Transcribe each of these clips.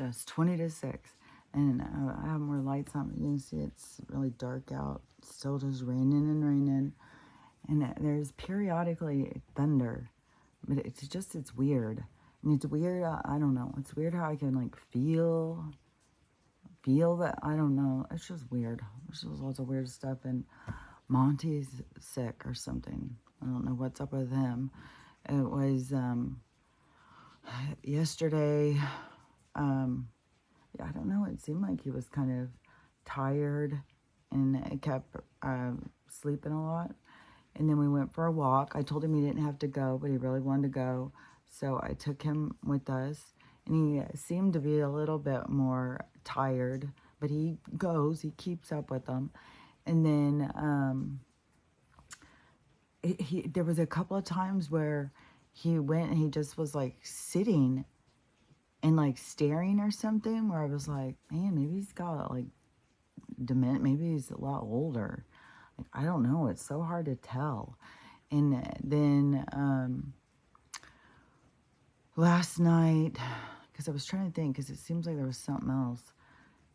So it's 20 to 6. And I have more lights on. You can see it's really dark out. It's still just raining and raining. And there's periodically thunder. But it's weird. And it's weird, I don't know. It's weird how I can like feel that, I don't know. It's just weird. There's just lots of weird stuff. And Monty's sick or something. I don't know what's up with him. It was yesterday. Yeah, I don't know. It seemed like he was kind of tired and it kept sleeping a lot. And then we went for a walk. I told him he didn't have to go, but he really wanted to go. So I took him with us. And he seemed to be a little bit more tired, but he goes, he keeps up with them. And then there was a couple of times where he went and he just was like sitting and like staring or something, where I was like, man, maybe he's got like dementia, maybe he's a lot older. Like, I don't know, it's so hard to tell. And then last night, because I was trying to think, because it seems like there was something else,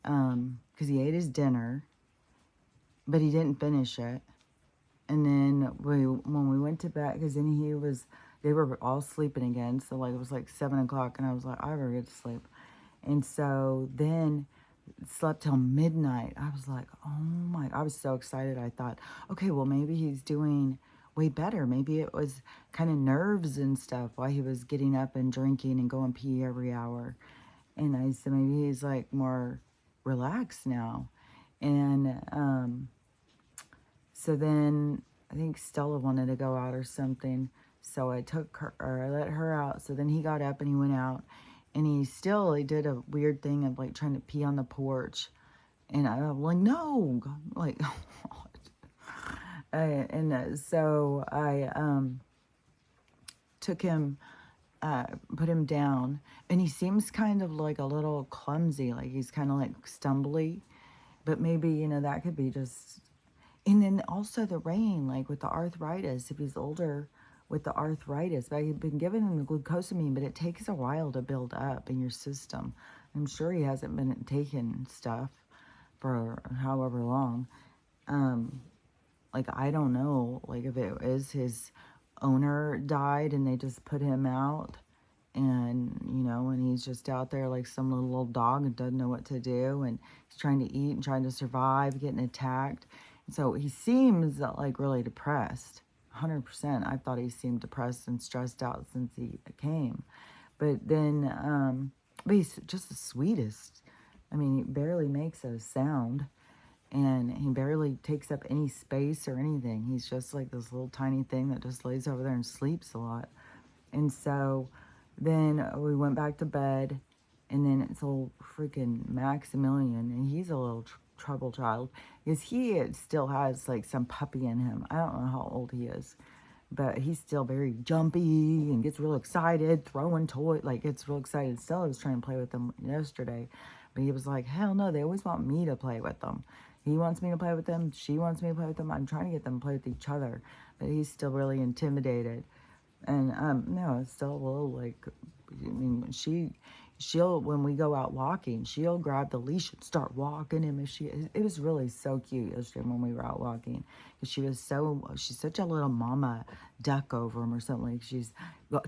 because he ate his dinner, but he didn't finish it. And then when we went to bed, because then they were all sleeping again. So like it was like 7 o'clock, and I was like, I better get to sleep. And so then slept till midnight. I was like, oh my, I was so excited. I thought, okay, well maybe he's doing way better. Maybe it was kind of nerves and stuff while he was getting up and drinking and going pee every hour. And I said, maybe he's like more relaxed now. And so then I think Stella wanted to go out or something. So I took her, or I let her out. So then he got up and he went out. And he did a weird thing of like trying to pee on the porch. And I was like, no, like, so I took him, put him down. And he seems kind of like a little clumsy, like he's kind of like stumbly. But maybe, that could be just. And then also the rain, like with the arthritis, if he's older with the arthritis. But I've been giving him the glucosamine, but it takes a while to build up in your system. I'm sure he hasn't been taking stuff for however long. Like, I don't know, like if it is his owner died and they just put him out and he's just out there like some little old dog and doesn't know what to do, and he's trying to eat and trying to survive, getting attacked. So he seems like really depressed, 100%. I thought he seemed depressed and stressed out since he came. But then, but he's just the sweetest. I mean, he barely makes a sound, and he barely takes up any space or anything. He's just like this little tiny thing that just lays over there and sleeps a lot. And so then we went back to bed, and then it's old freaking Maximilian, and he's a little trouble child, because he still has like some puppy in him. I don't know how old he is, but he's still very jumpy and gets real excited, throwing toys, like gets real excited. Stella was trying to play with him yesterday, but he was like, hell no, they always want me to play with them. He wants me to play with them, she wants me to play with them. I'm trying to get them to play with each other, but he's still really intimidated. And no, it's still a little like, I mean, she'll, when we go out walking, she'll grab the leash and start walking him. It was really so cute yesterday when we were out walking, because she's such a little mama duck over him or something. Like she's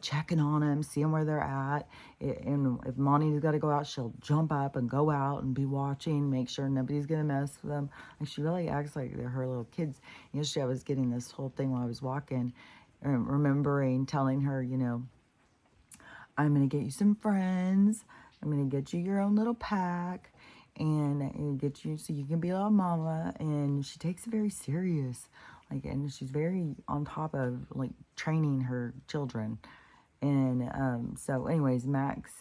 checking on him, seeing where they're at. And if Monty's got to go out, she'll jump up and go out and be watching, make sure nobody's going to mess with them. Like, she really acts like they're her little kids. Yesterday I was getting this whole thing while I was walking, remembering telling her, I'm going to get you some friends. I'm going to get you your own little pack and get you so you can be a little mama. And she takes it very serious. Like, and she's very on top of like training her children. And so anyways, Max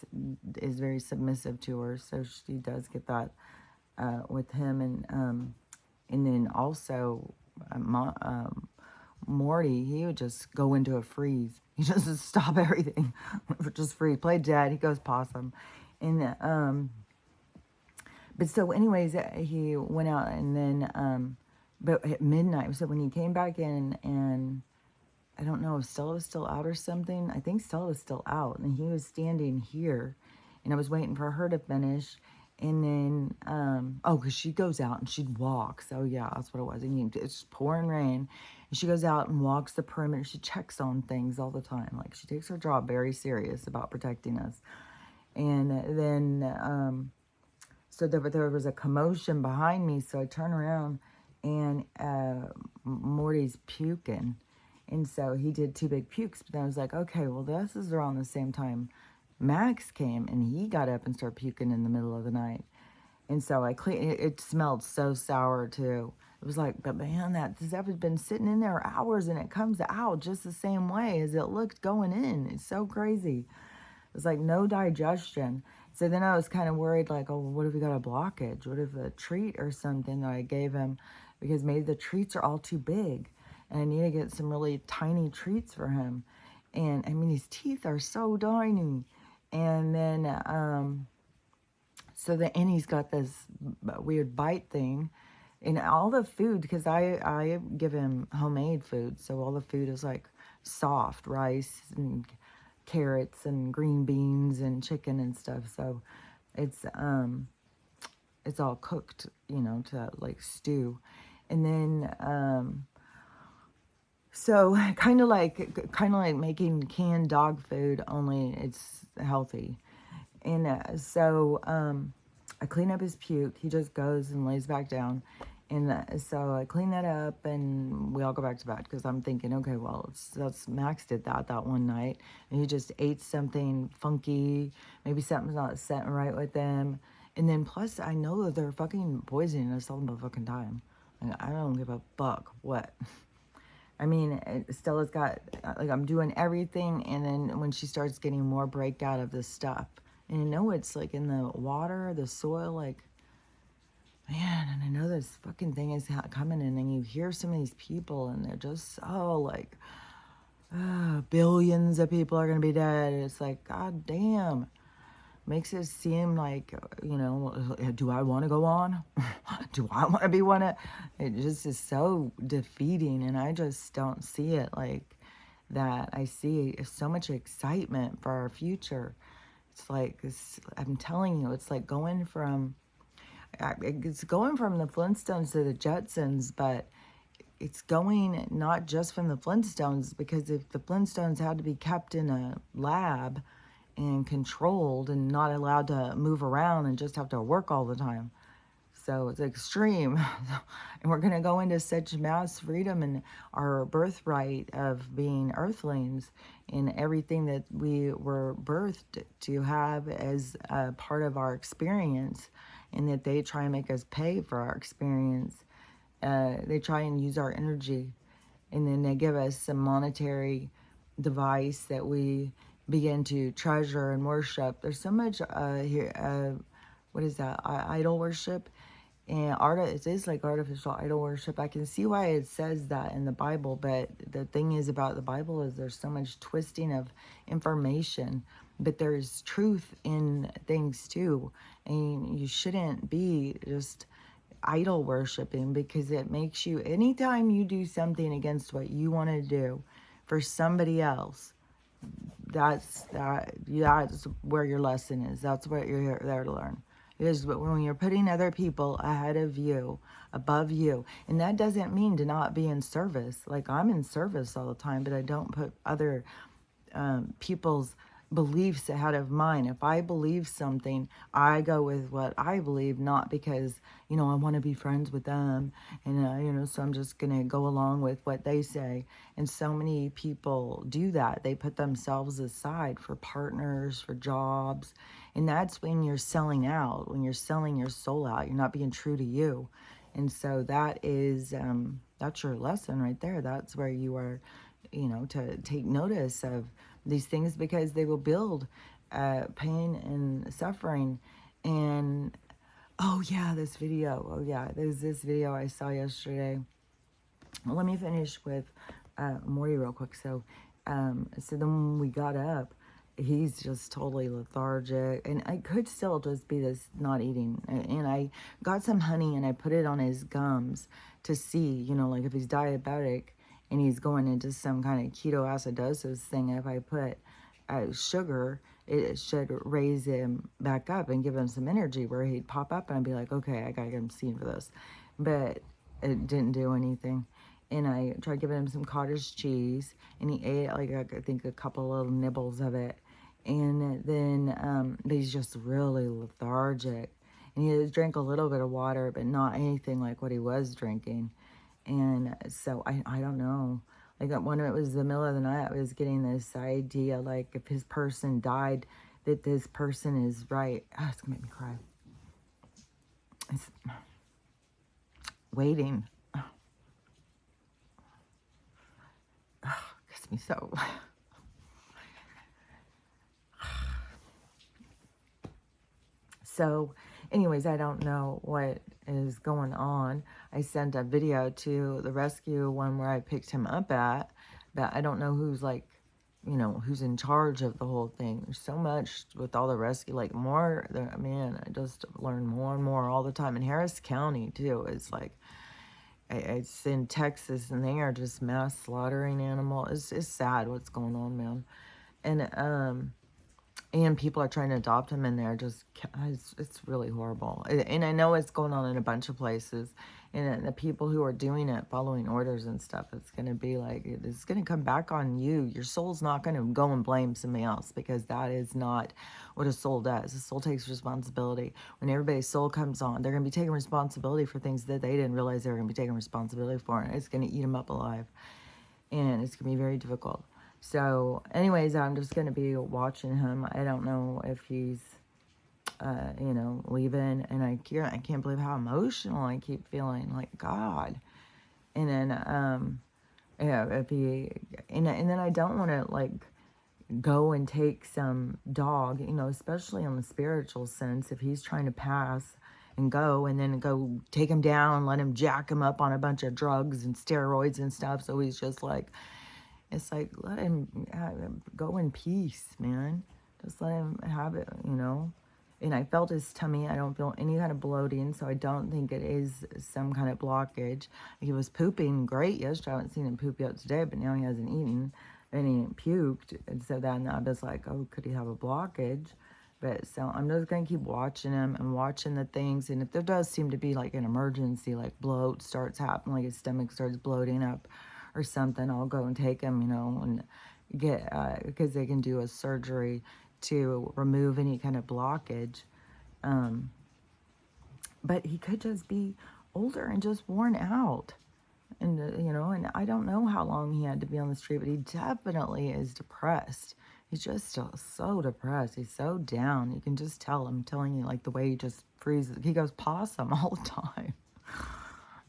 is very submissive to her. So she does get that with him. And then also Morty, he would just go into a freeze. He just stop everything, just freeze. Play dead. He goes possum, and but so anyways, he went out, and then but at midnight. So when he came back in, and I don't know if Stella was still out or something. I think Stella was still out, and he was standing here, and I was waiting for her to finish. And then, oh, because she goes out and she'd walk. So, yeah, that's what it was. And it's pouring rain. And she goes out and walks the perimeter. She checks on things all the time. Like, she takes her job very serious about protecting us. And then, so there was a commotion behind me. So I turn around and Morty's puking. And so he did 2 big pukes. But then I was like, okay, well, this is around the same time Max came, and he got up and started puking in the middle of the night. And so I cleaned it. It smelled so sour too. It was like, but man, that stuff has been sitting in there hours, and it comes out just the same way as it looked going in. It's so crazy. It was like no digestion. So then I was kind of worried, like, oh, what if we got a blockage? What if a treat or something that I gave him, because maybe the treats are all too big, and I need to get some really tiny treats for him. And I mean, his teeth are so tiny. And then, and he's got this weird bite thing. And all the food, because I give him homemade food. So all the food is like soft rice and carrots and green beans and chicken and stuff. So it's all cooked, to like stew. And then, so kind of like making canned dog food, only it's healthy. And I clean up his puke. He just goes and lays back down. And so I clean that up, and we all go back to bed, because I'm thinking, okay, well, that's Max did that one night, and he just ate something funky. Maybe something's not setting right with them. And then plus, I know that they're fucking poisoning us all the fucking time. Like, I don't give a fuck what. I mean, Stella's got, like, I'm doing everything, and then when she starts getting more breakout of this stuff, and I know it's, like, in the water, the soil, like, man, and I know this fucking thing is coming, and then you hear some of these people, and they're just so, like, billions of people are going to be dead. It's like, god damn. Makes it seem like, do I want to go on? Do I want to be one of... It just is so defeating, and I just don't see it like that. I see so much excitement for our future. It's like, I'm telling you, it's like going from the Flintstones to the Jetsons, but it's going not just from the Flintstones, because if the Flintstones had to be kept in a lab and controlled and not allowed to move around and just have to work all the time. So it's extreme. And we're going to go into such mass freedom and our birthright of being earthlings and everything that we were birthed to have as a part of our experience, and that they try and make us pay for our experience. They try and use our energy, and then they give us some monetary device that we begin to treasure and worship. There's so much here, what is that, idol worship, and it is like artificial idol worship. I can see why it says that in the Bible, but the thing is about the Bible is there's so much twisting of information, but there's truth in things too, and you shouldn't be just idol worshiping, because it makes you, anytime you do something against what you want to do for somebody else, that's where your lesson is. That's what you're there to learn. Is when you're putting other people ahead of you, above you. And that doesn't mean to not be in service. Like, I'm in service all the time, but I don't put other people's beliefs ahead of mine. If I believe something, I go with what I believe, not because, I want to be friends with them, and, so I'm just going to go along with what they say. And so many people do that. They put themselves aside for partners, for jobs, and that's when you're selling out, when you're selling your soul out. You're not being true to you. And so that is, that's your lesson right there. That's where you are, to take notice of these things, because they will build pain and suffering. And there's this video I saw yesterday. Well, let me finish with Morty real quick. So then when we got up, he's just totally lethargic, and I could still just be this not eating. And I got some honey and I put it on his gums to see, like if he's diabetic and he's going into some kind of ketoacidosis thing. If I put sugar it should raise him back up and give him some energy where he'd pop up and I'd be like, okay, I gotta get him seen for this. But it didn't do anything. And I tried giving him some cottage cheese, and he ate like I think a couple little nibbles of it. And then but he's just really lethargic. And he drank a little bit of water, but not anything like what he was drinking. And so I don't know. Like when it was the middle of the night, I was getting this idea, like if his person died, that this person is right. Oh, it's gonna make me cry. It's waiting. Gets me so. So, anyways, I don't know what is going on. I sent a video to the rescue one where I picked him up at, but I don't know who's like, who's in charge of the whole thing. There's so much with all the rescue, like more, man, I just learn more and more all the time. In Harris County, too, it's like, it's in Texas, and they are just mass slaughtering animals. It's sad what's going on, man. And people are trying to adopt him in there. It's really horrible. And I know it's going on in a bunch of places. And the people who are doing it, following orders and stuff, it's going to be like, it's going to come back on you. Your soul's not going to go and blame somebody else, because that is not what a soul does. A soul takes responsibility. When everybody's soul comes on, they're going to be taking responsibility for things that they didn't realize they were going to be taking responsibility for. And it's going to eat them up alive. And it's going to be very difficult. So, anyways, I'm just going to be watching him. I don't know if he's, leaving. And I can't believe how emotional I keep feeling. Like, God. And then, if he, and then I don't want to, like, go and take some dog, especially on the spiritual sense, if he's trying to pass and go, and then go take him down, let him jack him up on a bunch of drugs and steroids and stuff. So he's just like, it's like, let him go in peace, man. Just let him have it, And I felt his tummy. I don't feel any kind of bloating, so I don't think it is some kind of blockage. He was pooping great yesterday. I haven't seen him poop yet today, but now he hasn't eaten, and he puked. And so then I was like, oh, could he have a blockage? But so I'm just going to keep watching him and watching the things. And if there does seem to be like an emergency, like bloat starts happening, like his stomach starts bloating up, or something, I'll go and take him, and get, because they can do a surgery to remove any kind of blockage. But he could just be older and just worn out. And, and I don't know how long he had to be on the street, but he definitely is depressed. He's just so depressed. He's so down. You can just tell. I'm telling you, like the way he just freezes. He goes possum all the time.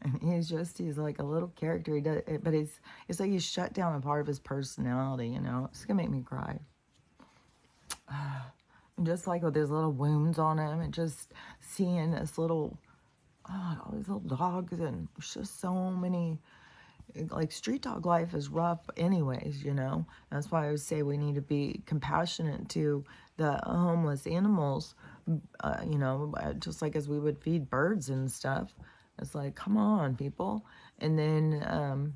And he's like a little character. He does, but it's like he's shut down a part of his personality, It's going to make me cry. And just like with his little wounds on him, and just seeing this little, all these little dogs, and there's just so many, like street dog life is rough anyways, That's why I would say we need to be compassionate to the homeless animals, just like as we would feed birds and stuff. It's like, come on, people. And then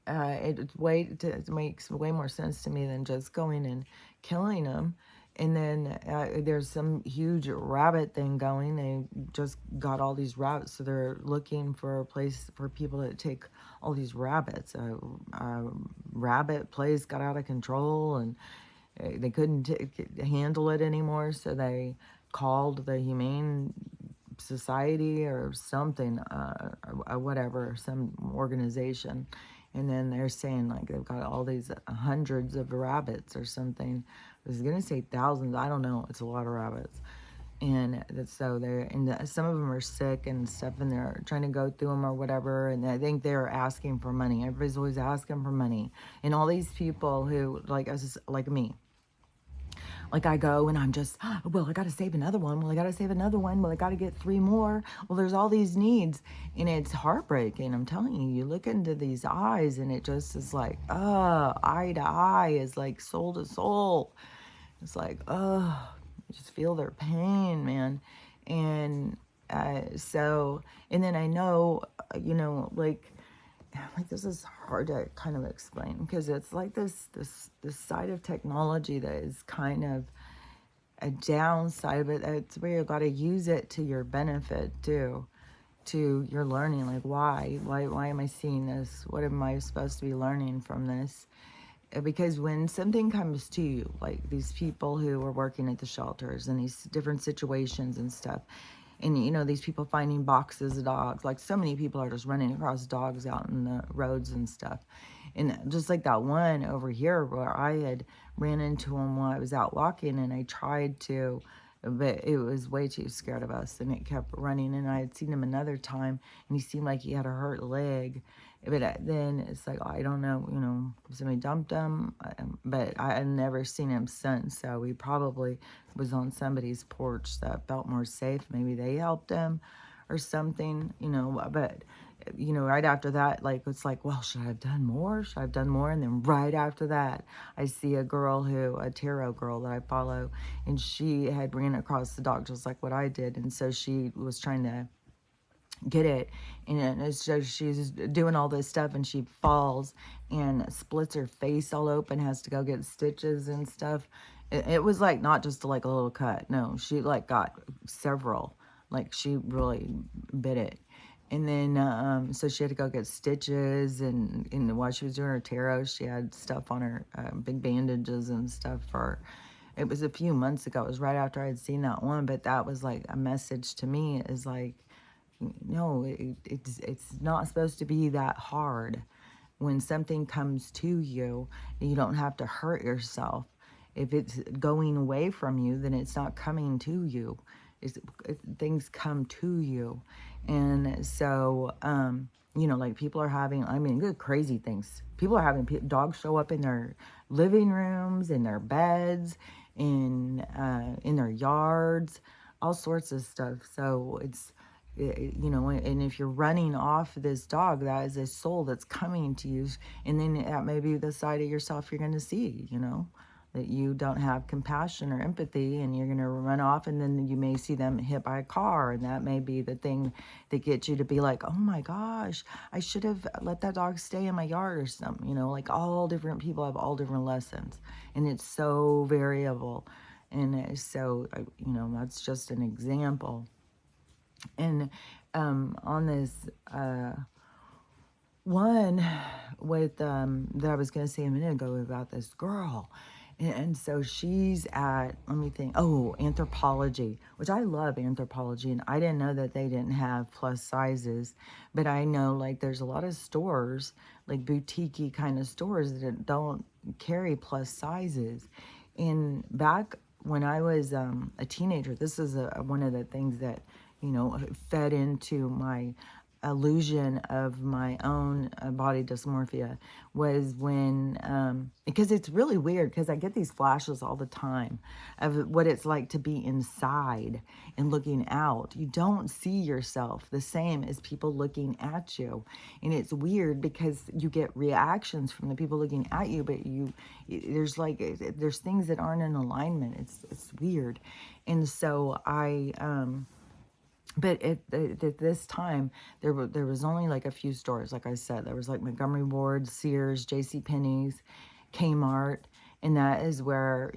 it makes way more sense to me than just going and killing them. And then there's some huge rabbit thing going. They just got all these rabbits, so they're looking for a place for people to take all these rabbits. Rabbit place got out of control, and they couldn't handle it anymore, so they called the Humane Society or something, or whatever, some organization. And then they're saying like they've got all these hundreds of rabbits or something. I was gonna say thousands. I don't know. It's a lot of rabbits. And so some of them are sick and stuff, and they're trying to go through them or whatever. And I think they're asking for money. Everybody's always asking for money. And all these people who like me. Like I go and I'm just, well, I got to save another one. Well, I got to save another one. Well, I got to get 3 more. Well, there's all these needs, and it's heartbreaking. I'm telling you, you look into these eyes and it just is like, eye to eye is like soul to soul. It's like, you just feel their pain, man. And and then I know, like like, this is hard to kind of explain, because it's like this side of technology that is kind of a downside, but it's where you got to use it to your benefit too, to your learning. Like, why am I seeing this? What am I supposed to be learning from this? Because when something comes to you, like these people who are working at the shelters and these different situations and stuff, and these people finding boxes of dogs, like so many people are just running across dogs out in the roads and stuff. And just like that one over here where I had ran into him while I was out walking, and I tried to, but it was way too scared of us, and it kept running. And I had seen him another time, and he seemed like he had a hurt leg. But then it's like, I don't know, somebody dumped him, but I had never seen him since. So he probably was on somebody's porch that felt more safe. Maybe they helped him or something, but right after that, like, it's like, well, should I have done more? Should I have done more? And then right after that, I see a tarot girl that I follow, and she had ran across the dog just like what I did. And so she was trying to get it, and it's just, she's doing all this stuff, and she falls and splits her face all open, has to go get stitches and stuff. It was like not just like a little cut. No, she like got several. Like, she really bit it. And then, so she had to go get stitches, and while she was doing her tarot, she had stuff on her, big bandages and stuff it was a few months ago. It was right after I had seen that one, but that was like a message to me, is like, no, it's not supposed to be that hard. When something comes to you, you don't have to hurt yourself. If it's going away from you, then it's not coming to you. Things come to you. And so, like, people are having, good crazy things. People are having dogs show up in their living rooms, in their beds, in their yards, all sorts of stuff. So it's, and if you're running off this dog, that is a soul that's coming to you. And then that may be the side of yourself you're going to see, that you don't have compassion or empathy, and you're going to run off, and then you may see them hit by a car, and that may be the thing that gets you to be like, oh my gosh, I should have let that dog stay in my yard or something. Like, all different people have all different lessons, and it's so variable. And so, that's just an example. And on this one with that I was going to say a minute ago about this girl. And so she's at, let me think, Anthropologie, which I love Anthropologie. And I didn't know that they didn't have plus sizes, but I know, like, there's a lot of stores, like boutique-y kind of stores, that don't carry plus sizes. And back when I was a teenager, this is one of the things that, fed into my illusion of my own body dysmorphia, was when, because it's really weird, because I get these flashes all the time of what it's like to be inside and looking out. You don't see yourself the same as people looking at you. And it's weird, because you get reactions from the people looking at you, but there's things that aren't in alignment. It's weird. And so but at this time, there was only like a few stores. Like I said, there was like Montgomery Ward, Sears, JCPenney's, Kmart, and that is where,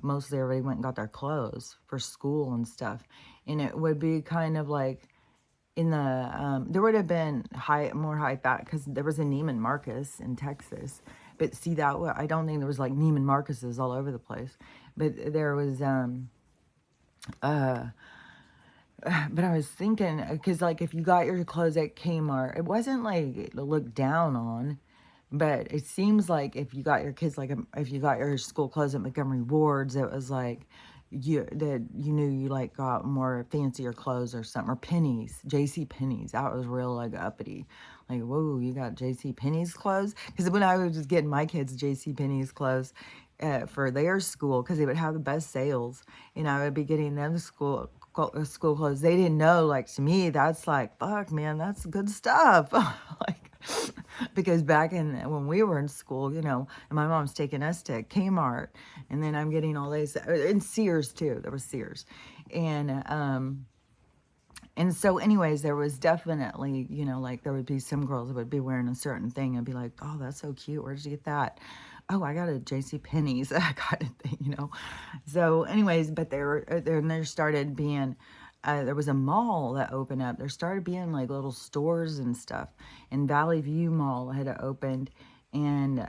mostly everybody went and got their clothes for school and stuff. And it would be kind of like in the, there would have been more high fat, because there was a Neiman Marcus in Texas. But see, I don't think there was like Neiman Marcus's all over the place. But there was, but I was thinking, because, like, if you got your clothes at Kmart, it wasn't like looked down on, but it seems like if you got your kids, like, if you got your school clothes at Montgomery Ward's, it was like you knew you like got more fancier clothes or something. Or Penny's, JCPenney's, that was real like uppity. Like, whoa, you got JCPenney's clothes? Because when I was just getting my kids JCPenney's clothes for their school, because they would have the best sales, and I would be getting them school clothes. They didn't know, like, to me, that's like, fuck, man, that's good stuff. Like, because back when we were in school, and my mom's taking us to Kmart, and then I'm getting all these, and Sears too. There was Sears, and And so anyways, there was definitely, like there would be some girls that would be wearing a certain thing and be like, oh, that's so cute. Where did you get that? Oh, I got it at J.C. Penney's. I got it. So anyways, but there started being, there was a mall that opened up. There started being like little stores and stuff. And Valley View Mall had opened, and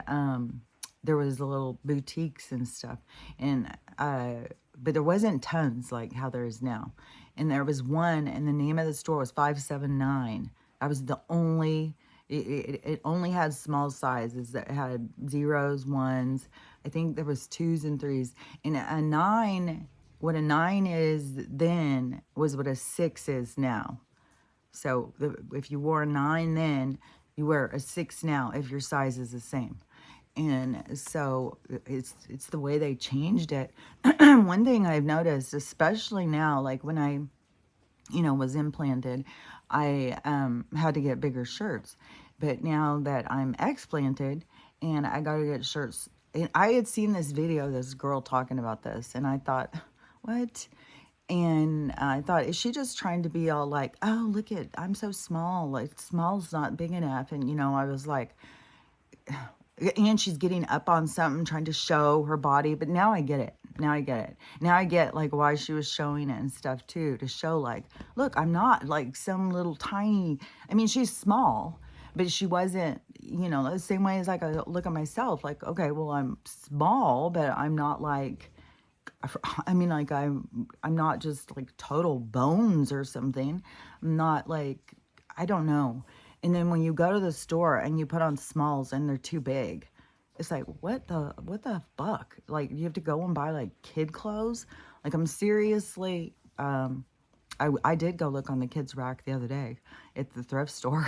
there was little boutiques and stuff. And but there wasn't tons like how there is now. And there was one, and the name of the store was 579. That was the only. It only had small sizes. That had zeros, ones. I think there was twos and threes. And a nine, what a nine is then was what a six is now. So if you wore a 9 then, you wear a 6 now if your size is the same. And so it's the way they changed it. One thing I've noticed, especially now, like when I, was implanted, I had to get bigger shirts. But now that I'm explanted and I got to get shirts, and I had seen this video, this girl talking about this, and I thought, what? And I thought, is she just trying to be all like, oh, look at, I'm so small, like small's not big enough. And, I was like, and she's getting up on something, trying to show her body. But now I get it. Now I get it. Now I get like why she was showing it and stuff too, to show like, look, I'm not like some little tiny, I mean, she's small, but she wasn't, the same way as like I look at myself, like, okay, well, I'm small, but I'm not like, I mean, like I'm not just like total bones or something. I'm not like, I don't know. And then when you go to the store and you put on smalls and they're too big, it's like, what the fuck? Like, you have to go and buy like kid clothes. Like, I'm seriously, I did go look on the kids rack the other day at the thrift store.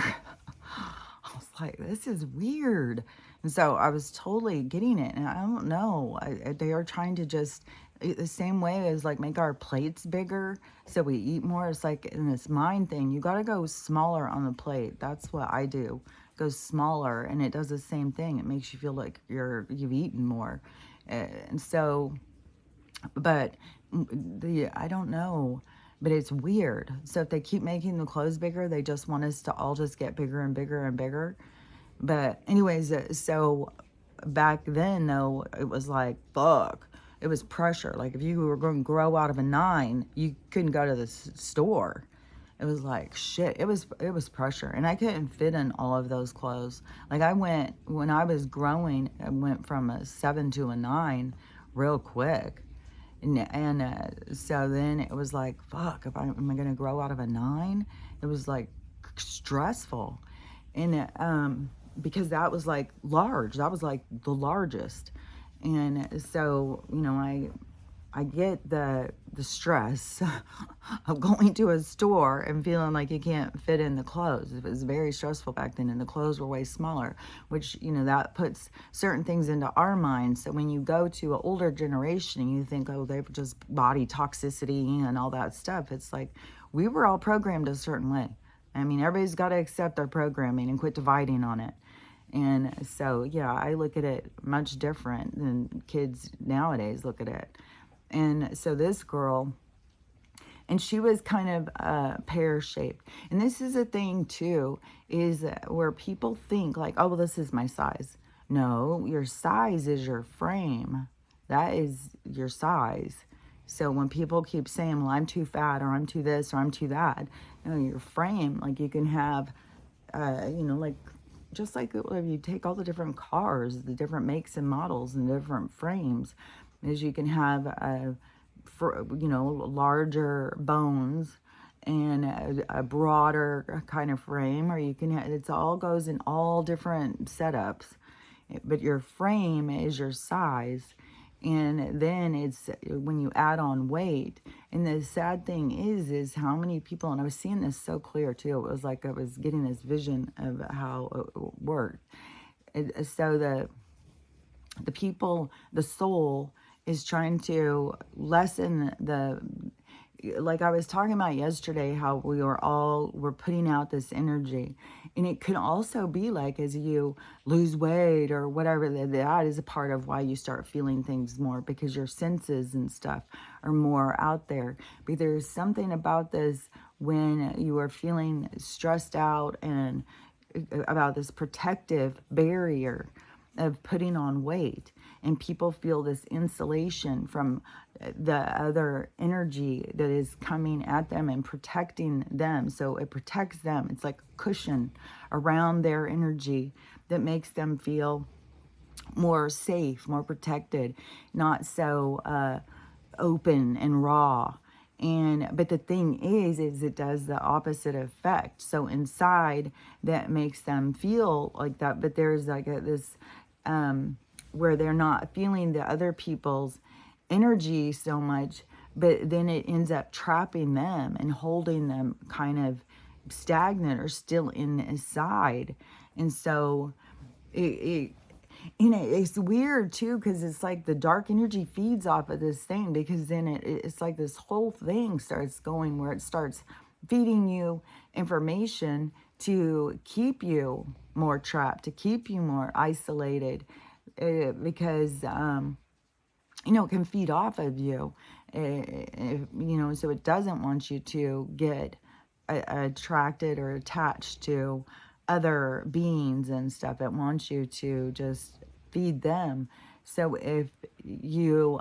I was like, this is weird. And so I was totally getting it. And I don't know, they are trying to just, the same way as like make our plates bigger so we eat more. It's like in this mind thing, you got to go smaller on the plate. That's what I do. Go smaller, and it does the same thing. It makes you feel like you've eaten more. And so, but I don't know, but it's weird. So if they keep making the clothes bigger, they just want us to all just get bigger and bigger and bigger. But anyways, so back then though, it was like, fuck. It was pressure. Like if you were going to grow out of a 9, you couldn't go to the store. It was like shit. It was pressure, and I couldn't fit in all of those clothes. Like when I was growing, I went from a 7 to a 9 real quick. And so then it was like, fuck, am I going to grow out of a 9? It was like stressful. And because that was like large, that was like the largest. And so, I get the stress of going to a store and feeling like you can't fit in the clothes. It was very stressful back then, and the clothes were way smaller, which, that puts certain things into our minds. So when you go to an older generation and you think, oh, they've just body toxicity and all that stuff, it's like we were all programmed a certain way. I mean, everybody's got to accept their programming and quit dividing on it. And so, yeah, I look at it much different than kids nowadays look at it. And so this girl, and she was kind of pear-shaped. And this is a thing, too, is where people think like, oh, well, this is my size. No, your size is your frame. That is your size. So when people keep saying, well, I'm too fat, or I'm too this, or I'm too that, your frame, like you can have, like, just like if you take all the different cars, the different makes and models and different frames, is you can have larger bones and a broader kind of frame, or you can have, it's all goes in all different setups, but your frame is your size. And then it's when you add on weight. And the sad thing is how many people, and I was seeing this so clear too, it was like I was getting this vision of how it worked. So the people, the soul is trying to lessen like I was talking about yesterday, how we're putting out this energy, And it could also be like as you lose weight or whatever, that is a part of why you start feeling things more, because your senses and stuff are more out there. But there's something about this when you are feeling stressed out and about this protective barrier of putting on weight, and people feel this insulation from the other energy that is coming at them and protecting them. So it protects them. It's like a cushion around their energy that makes them feel more safe, more protected, not so open and raw. And but the thing is it does the opposite effect. So inside, that makes them feel like that, but there's like this where they're not feeling the other people's energy so much, but then it ends up trapping them and holding them kind of stagnant or still inside. And so it it's weird too, because it's like the dark energy feeds off of this thing, because then it's like this whole thing starts going where it starts feeding you information to keep you more trapped, to keep you more isolated, because it can feed off of you, so it doesn't want you to get attracted or attached to other beings and stuff. It wants you to just feed them. So if you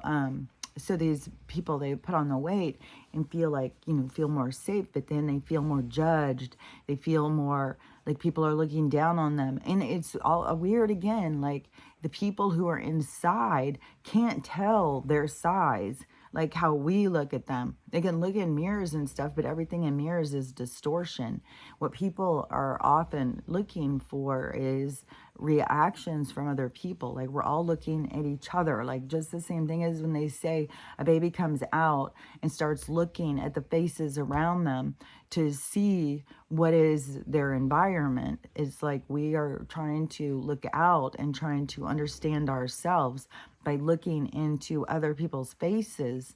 so these people, they put on the weight and feel like, feel more safe, but then they feel more judged. They feel more like people are looking down on them. And it's all weird again, like the people who are inside can't tell their size, like how we look at them. They can look in mirrors and stuff, but everything in mirrors is distortion. What people are often looking for is reactions from other people. Like we're all looking at each other, like just the same thing as when they say a baby comes out and starts looking at the faces around them to see what is their environment. It's like we are trying to look out and trying to understand ourselves by looking into other people's faces.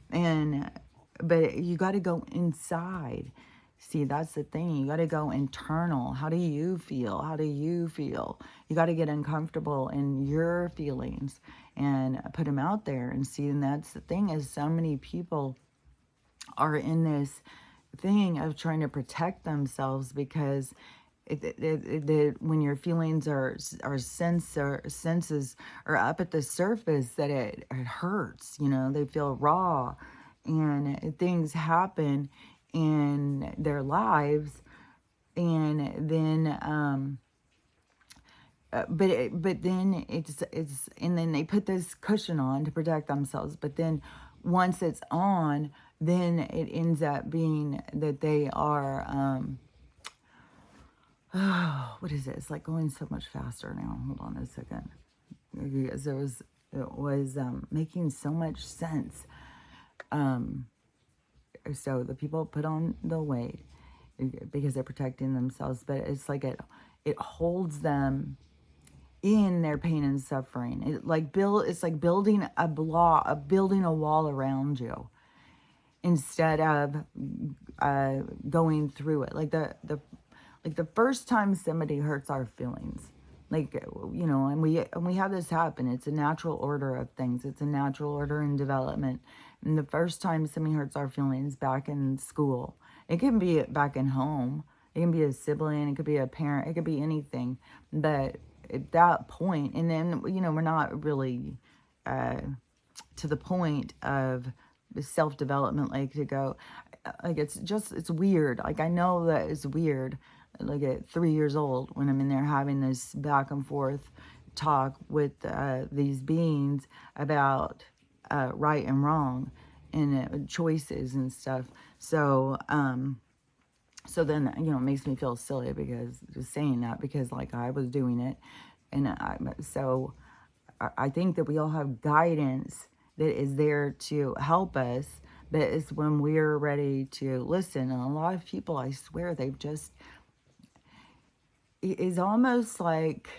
But you got to go inside. See, that's the thing. You got to go internal. How do you feel? How do you feel? You got to get uncomfortable in your feelings and put them out there and see. And that's the thing, is so many people are in this thing of trying to protect themselves, because when your feelings are senses are up at the surface, that it hurts. They feel raw, and things happen in their lives, and then but then it's and then they put this cushion on to protect themselves, but then once it's on, then it ends up being that they are what is it? It's like going so much faster now. Hold on a second, because it was making so much sense. So the people put on the weight because they're protecting themselves, but it's like it holds them in their pain and suffering. It's like building building a wall around you, instead of going through it. Like the first time somebody hurts our feelings, and we have this happen. It's a natural order of things. It's a natural order in development. And the first time somebody hurts our feelings, back in school, it can be back in home, it can be a sibling, it could be a parent, it could be anything. But at that point, and then we're not really to the point of self-development, like to go, like it's weird. Like I know that it's weird, like at 3 years old, when I'm in there having this back and forth talk with these beings about right and wrong and choices and stuff. So so then it makes me feel silly, because just saying that, because like I was doing it. And I think that we all have guidance that is there to help us, but it's when we're ready to listen. And a lot of people, I swear, they've just, it's almost like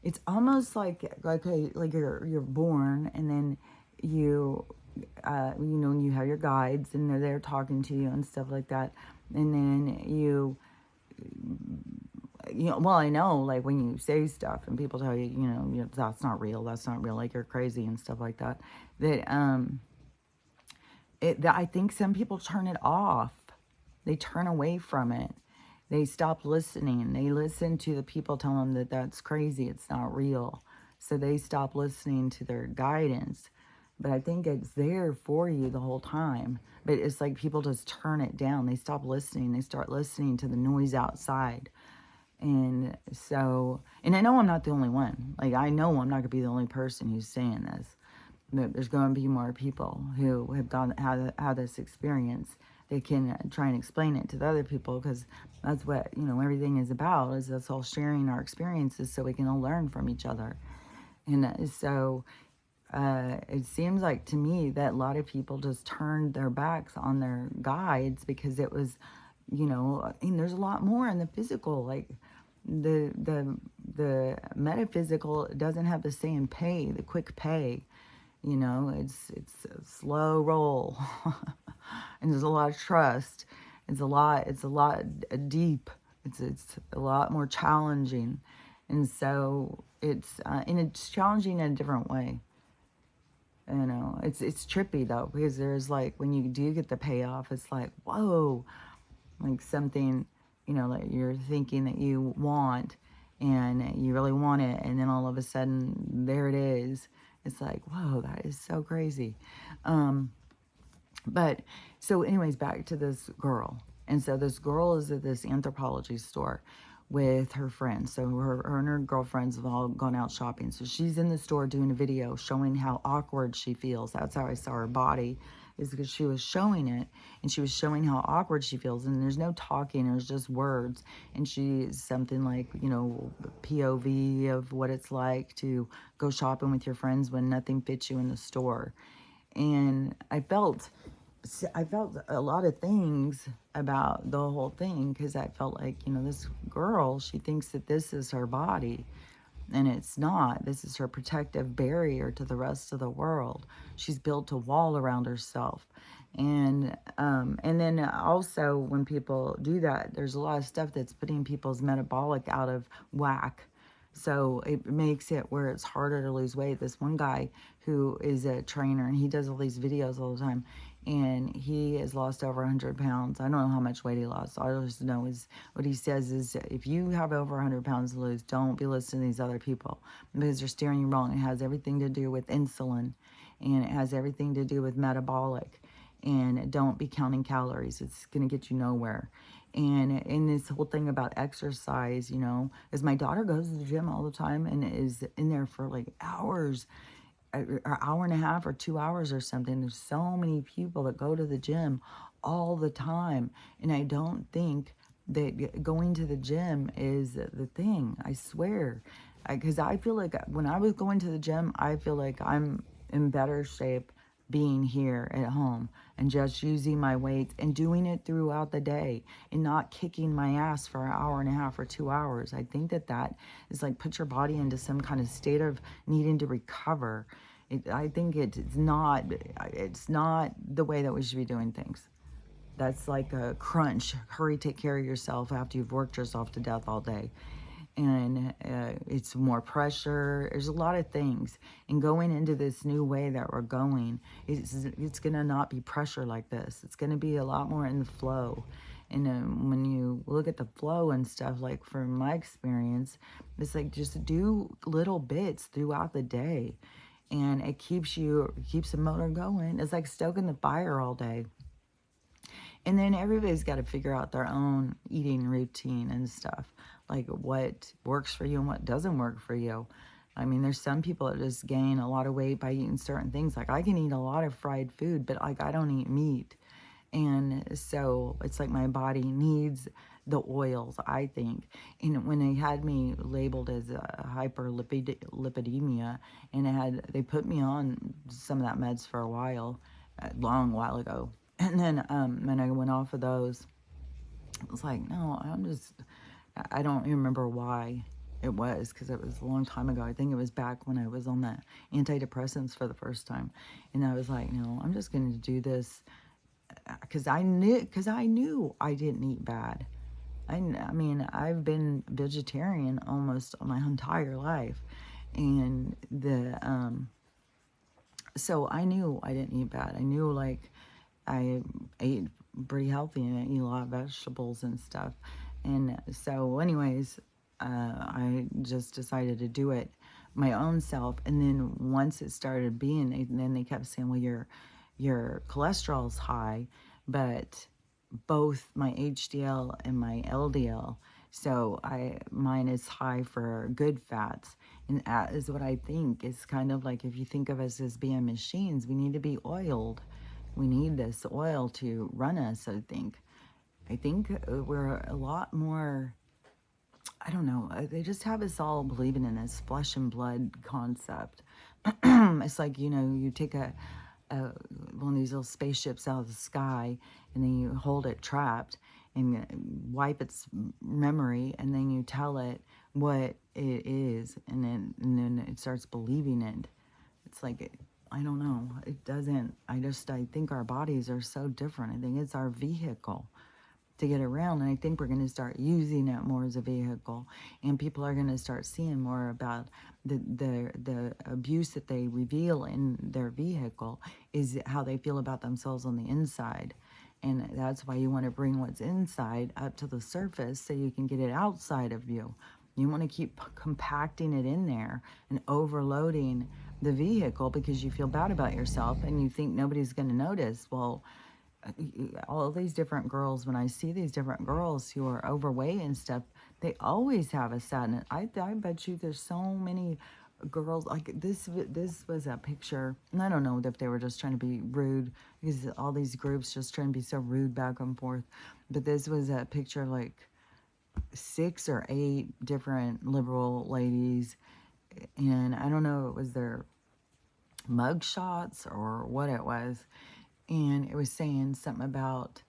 you're born, and then you you have your guides, and they're there talking to you and stuff like that, and then you well, I know, like, when you say stuff and people tell you, that's not real, like, you're crazy and stuff like that, that, I think some people turn it off. They turn away from it. They stop listening. They listen to the people tell them that that's crazy, it's not real. So they stop listening to their guidance. But I think it's there for you the whole time. But it's like people just turn it down. They stop listening. They start listening to the noise outside. And so, and I know I'm not the only one. Like, I know I'm not going to be the only person who's saying this. But there's going to be more people who have had this experience. They can try and explain it to the other people, because that's what, everything is about, is us all sharing our experiences so we can all learn from each other. And so it seems like to me that a lot of people just turned their backs on their guides because it was, and there's a lot more in the physical, like the metaphysical doesn't have the same pay, the quick pay. It's a slow roll, and there's a lot of trust. It's a lot deep. It's a lot more challenging, and so it's challenging in a different way. It's trippy though, because there's like, when you do get the payoff, it's like, whoa, like something, that you're thinking that you want, and you really want it, and then all of a sudden there it is. It's like, whoa, that is so crazy. But so anyways, back to this girl. And so this girl is at this Anthropologie store with her friends. So her and her girlfriends have all gone out shopping. So she's in the store doing a video showing how awkward she feels. That's how I saw her body, is because she was showing it, and she was showing how awkward she feels. And there's no talking, there's just words. And she's something like, POV of what it's like to go shopping with your friends when nothing fits you in the store. And I felt a lot of things about the whole thing, because I felt like, this girl, she thinks that this is her body, and it's not. This is her protective barrier to the rest of the world. She's built a wall around herself. And then also, when people do that, there's a lot of stuff that's putting people's metabolic out of whack. So it makes it where it's harder to lose weight. This one guy who is a trainer, and he does all these videos all the time, and he has lost over 100 pounds. I don't know how much weight he lost. All I just know is what he says is, if you have over 100 pounds to lose, don't be listening to these other people, because they're steering you wrong. It has everything to do with insulin, and it has everything to do with metabolic. And don't be counting calories. It's going to get you nowhere. And in this whole thing about exercise, as my daughter goes to the gym all the time and is in there for like hours, an hour and a half or 2 hours or something. There's so many people that go to the gym all the time. And I don't think that going to the gym is the thing. I swear. Because I feel like when I was going to the gym, I feel like I'm in better shape being here at home and just using my weights and doing it throughout the day and not kicking my ass for an hour and a half or 2 hours. I think that is like, put your body into some kind of state of needing to recover. I think it's not the way that we should be doing things. That's like a crunch. Hurry, take care of yourself after you've worked yourself to death all day. And it's more pressure. There's a lot of things. And going into this new way that we're going, it's going to not be pressure like this. It's going to be a lot more in the flow. And when you look at the flow and stuff, like from my experience, it's like, just do little bits throughout the day. And it keeps the motor going. It's like stoking the fire all day. And then everybody's got to figure out their own eating routine and stuff, like what works for you and what doesn't work for you. I mean, there's some people that just gain a lot of weight by eating certain things. Like, I can eat a lot of fried food, but like, I don't eat meat. And so it's like my body needs the oils, I think. And when they had me labeled as a hyperlipidemia, and they put me on some of that meds for a while, a long while ago. And then when I went off of those, it was like, no, I don't even remember why it was, because it was a long time ago. I think it was back when I was on the antidepressants for the first time. And I was like, no, I'm just going to do this because I knew I didn't eat bad. I mean, I've been vegetarian almost my entire life. And so I knew I didn't eat bad. I knew like I ate pretty healthy and I eat a lot of vegetables and stuff. And so, anyways, I just decided to do it my own self. And then once it started being, then they kept saying, "Well, your cholesterol's high," but both my HDL and my LDL. So mine is high for good fats, and that is what I think. It's kind of like if you think of us as being machines, we need to be oiled. We need this oil to run us. I think we're a lot more. I don't know. They just have us all believing in this flesh and blood concept. It's like, you take a one of these little spaceships out of the sky, and then you hold it trapped and wipe its memory, and then you tell it what it is, and then it starts believing it. It's like, I don't know. It doesn't. I think our bodies are so different. I think it's our vehicle to get around, and I think we're going to start using it more as a vehicle, and people are going to start seeing more about the abuse that they reveal in their vehicle is how they feel about themselves on the inside. And that's why you want to bring what's inside up to the surface so you can get it outside of you. You want to keep compacting it in there and overloading the vehicle because you feel bad about yourself and you think nobody's going to notice. Well, all these different girls, when I see these different girls who are overweight and stuff, they always have a sadness. I bet you there's so many girls like this. This was a picture, and I don't know if they were just trying to be rude because all these groups just trying to be so rude back and forth. But this was a picture of like 6 or 8 different liberal ladies, and I don't know if it was their mug shots or what it was, and it was saying something about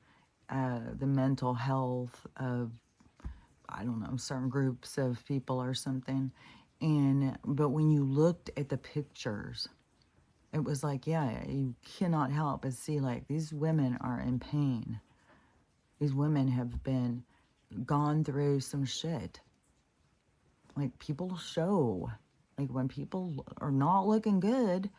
the mental health of, I don't know, certain groups of people or something. But when you looked at the pictures, it was like, yeah, you cannot help but see like these women are in pain. These women have been gone through some shit. Like people show, like when people are not looking good,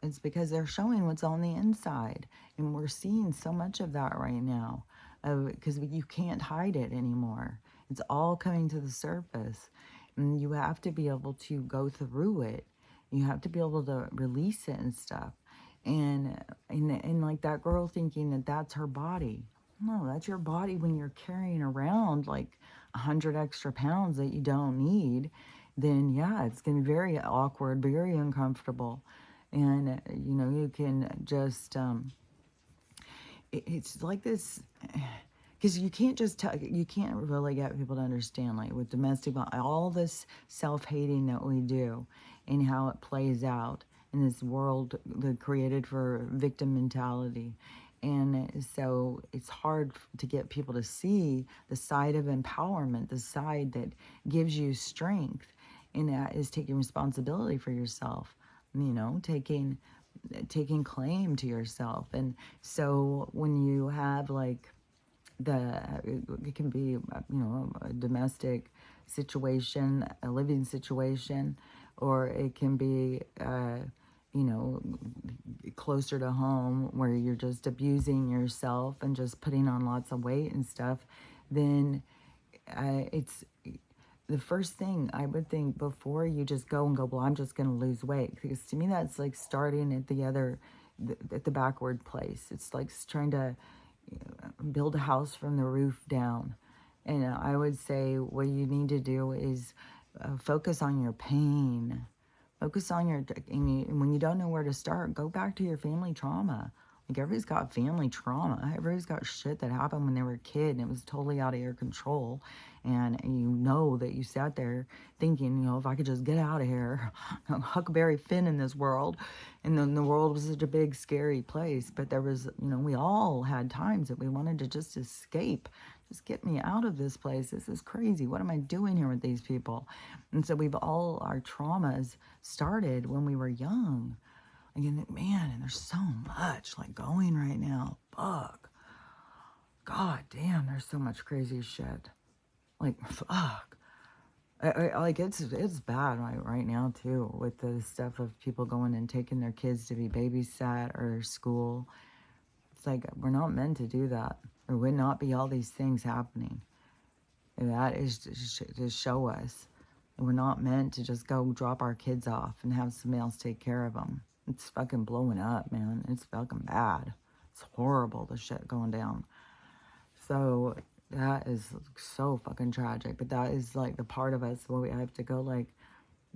it's because they're showing what's on the inside. And we're seeing so much of that right now because you can't hide it anymore. It's all coming to the surface. And you have to be able to go through it. You have to be able to release it and stuff. And like that girl thinking that that's her body. No, that's your body when you're carrying around like 100 extra pounds that you don't need. Then yeah, it's going to be very awkward, very uncomfortable. And you can just it's like this because you can't just tell, you can't really get people to understand like with domestic all this self-hating that we do and how it plays out in this world that created for victim mentality. And so it's hard to get people to see the side of empowerment, the side that gives you strength, and that is taking responsibility for yourself, taking claim to yourself. And so when you have like it can be a domestic situation, a living situation, or it can be you know closer to home where you're just abusing yourself and just putting on lots of weight and stuff. Then it's the first thing I would think before you just go and go, well, I'm just going to lose weight. Because to me, that's like starting at at the backward place. It's like trying to build a house from the roof down. And I would say what you need to do is focus on your pain. Focus on and when you don't know where to start, go back to your family trauma. Like everybody's got family trauma. Everybody's got shit that happened when they were a kid and it was totally out of your control. And you know that you sat there thinking, if I could just get out of here, Huckleberry Finn in this world. And then the world was such a big, scary place. But there was, we all had times that we wanted to just escape. Just get me out of this place. This is crazy. What am I doing here with these people? And so our traumas started when we were young. Again, man, and there's so much like going right now. Fuck. God damn, there's so much crazy shit. Like, fuck. Like, it's bad right now, too, with the stuff of people going and taking their kids to be babysat or school. It's like, we're not meant to do that. There would not be all these things happening. And that is to show us we're not meant to just go drop our kids off and have somebody else take care of them. It's fucking blowing up, man. It's fucking bad. It's horrible, the shit going down. So that is so fucking tragic. But that is like the part of us where we have to go, like,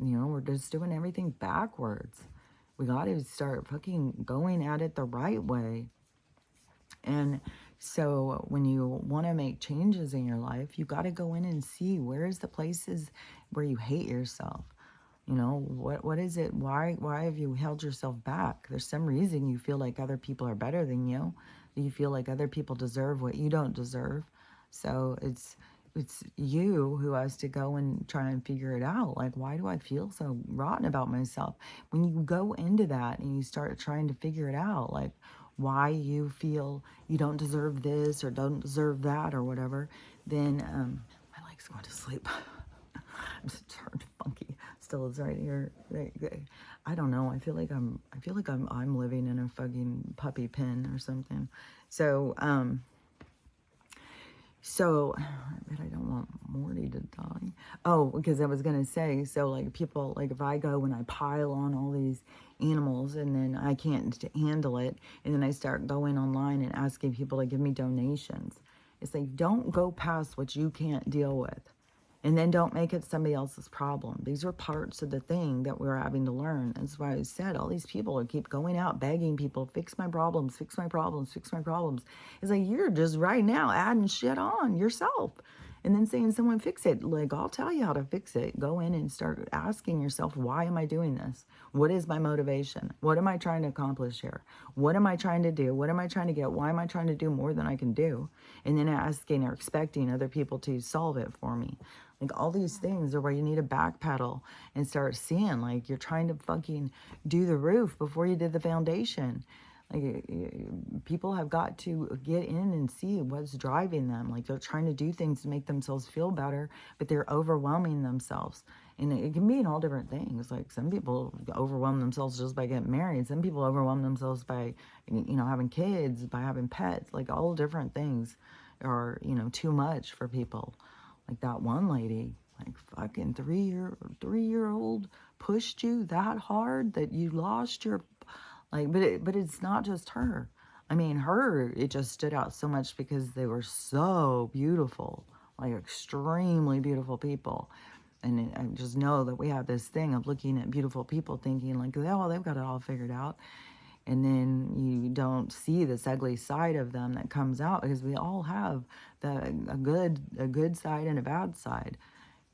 you know, we're just doing everything backwards. We got to start fucking going at it the right way. And so when you want to make changes in your life, you got to go in and see where's the places where you hate yourself. You know, what is it? Why have you held yourself back? There's some reason you feel like other people are better than you. You feel like other people deserve what you don't deserve. So it's you who has to go and try and figure it out. Like, why do I feel so rotten about myself? When you go into that and you start trying to figure it out, like why you feel you don't deserve this or don't deserve that or whatever, then my leg's going to sleep. I'm just turned funky. Still, it's right here. I don't know. I feel like I'm living in a fucking puppy pen or something. So, but I don't want Morty to die. Oh, because I was going to say, so like people, like if I go and I pile on all these animals and then I can't handle it, and then I start going online and asking people to give me donations. It's like, don't go past what you can't deal with. And then don't make it somebody else's problem. These are parts of the thing that we're having to learn. That's why I said all these people keep going out begging people, fix my problems, fix my problems, fix my problems. It's like, you're just right now adding shit on yourself. And then saying someone fix it. Like, I'll tell you how to fix it. Go in and start asking yourself, why am I doing this? What is my motivation? What am I trying to accomplish here? What am I trying to do? What am I trying to get? Why am I trying to do more than I can do? And then asking or expecting other people to solve it for me. Like, all these things are where you need to backpedal and start seeing, like, you're trying to fucking do the roof before you did the foundation. Like, people have got to get in and see what's driving them. Like, they're trying to do things to make themselves feel better, but they're overwhelming themselves. And it can be in all different things. Like, some people overwhelm themselves just by getting married. Some people overwhelm themselves by, you know, having kids, by having pets. Like, all different things are, you know, too much for people. Like that one lady, like fucking three-year-old pushed you that hard that you lost your, like, but it's not just her. I mean, it just stood out so much because they were so beautiful, like extremely beautiful people. And I just know that we have this thing of looking at beautiful people thinking like, oh, well, they've got it all figured out. And then you don't see this ugly side of them that comes out, because we all have a good side and a bad side.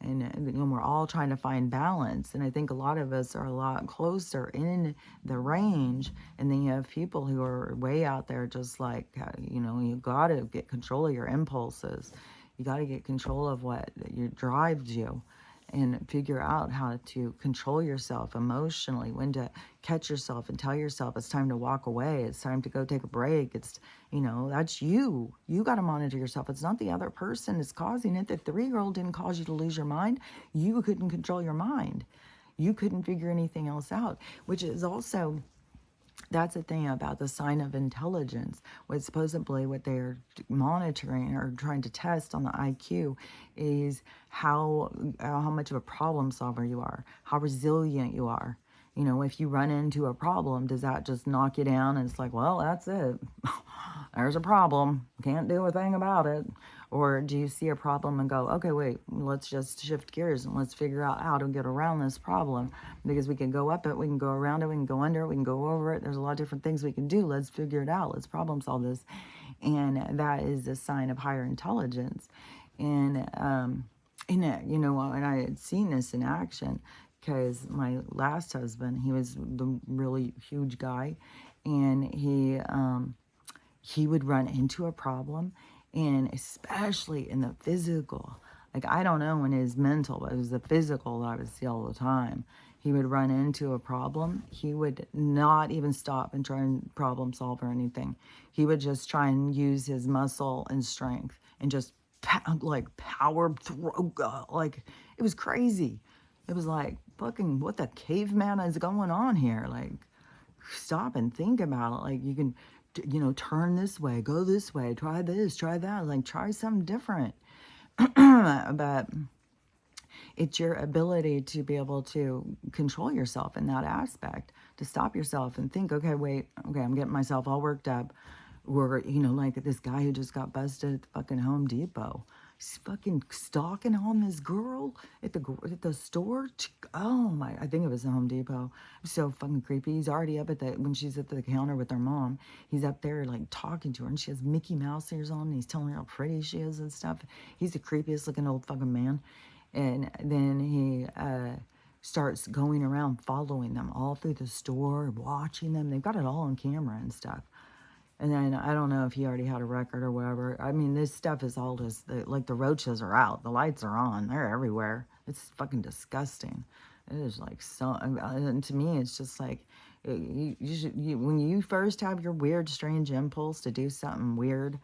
And you know, we're all trying to find balance. And I think a lot of us are a lot closer in the range. And then you have people who are way out there, just like, you know, you got to get control of your impulses. You got to get control of what drives you, and figure out how to control yourself emotionally, when to catch yourself and tell yourself it's time to walk away, it's time to go take a break. It's, you know, that's you. You got to monitor yourself. It's not the other person that's causing it. The 3-year-old didn't cause you to lose your mind. You couldn't control your mind. You couldn't figure anything else out, which is also, that's the thing about the sign of intelligence. Supposedly what they're monitoring or trying to test on the IQ is how much of a problem solver you are, how resilient you are. You know, if you run into a problem, does that just knock you down and it's like, well, that's it. There's a problem. Can't do a thing about it. Or do you see a problem and go, okay, wait, let's just shift gears and let's figure out how to get around this problem, because we can go up it, we can go around it, we can go under it, we can go over it. There's a lot of different things we can do. Let's figure it out. Let's problem solve this. And that is a sign of higher intelligence. And, you know, and I had seen this in action, because my last husband, he was the really huge guy, and he would run into a problem, and especially in the physical, like, I don't know in his mental, but it was the physical that I would see all the time. He would run into a problem. He would not even stop and try and problem solve or anything. He would just try and use his muscle and strength and just like power throw, like it was crazy. It was like fucking what the caveman is going on here? Like stop and think about it. Like you can, turn this way, go this way, try this, try that. Like try something different. But it's your ability to be able to control yourself in that aspect, to stop yourself and think, okay, wait, okay, I'm getting myself all worked up. Or, like this guy who just got busted at the fucking Home Depot. He's fucking stalking on this girl at the store. Oh my, I think it was the Home Depot. It was so fucking creepy. He's already up when she's at the counter with her mom. He's up there like talking to her and she has Mickey Mouse ears on and he's telling her how pretty she is and stuff. He's the creepiest looking old fucking man. And then he starts going around following them all through the store, watching them. They've got it all on camera and stuff. And then I don't know if he already had a record or whatever. I mean, this stuff is all just, like the roaches are out. The lights are on. They're everywhere. It's fucking disgusting. It is like so, and to me, it's just like, when you first have your weird, strange impulse to do something weird,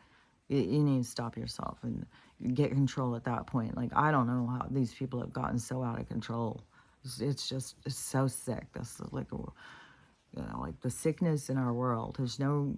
you need to stop yourself and get control at that point. Like, I don't know how these people have gotten so out of control. It's so sick. That's like like the sickness in our world. There's no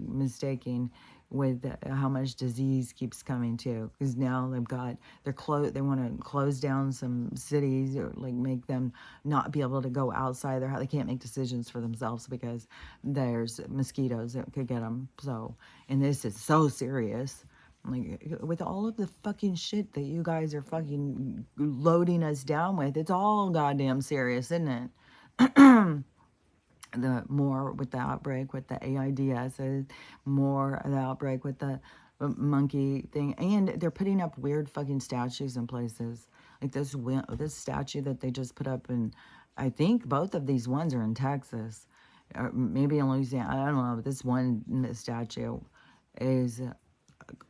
mistaking with how much disease keeps coming too. Because now they want to close down some cities or like make them not be able to go outside their house. They can't make decisions for themselves because there's mosquitoes that could get them. So, and this is so serious. Like, with all of the fucking shit that you guys are fucking loading us down with, it's all goddamn serious, isn't it? The more with the outbreak with the AIDS, more of the outbreak with the monkey thing, and they're putting up weird fucking statues in places. Like this statue that they just put up in, I think both of these ones are in Texas, or maybe in Louisiana. I don't know, but this one statue is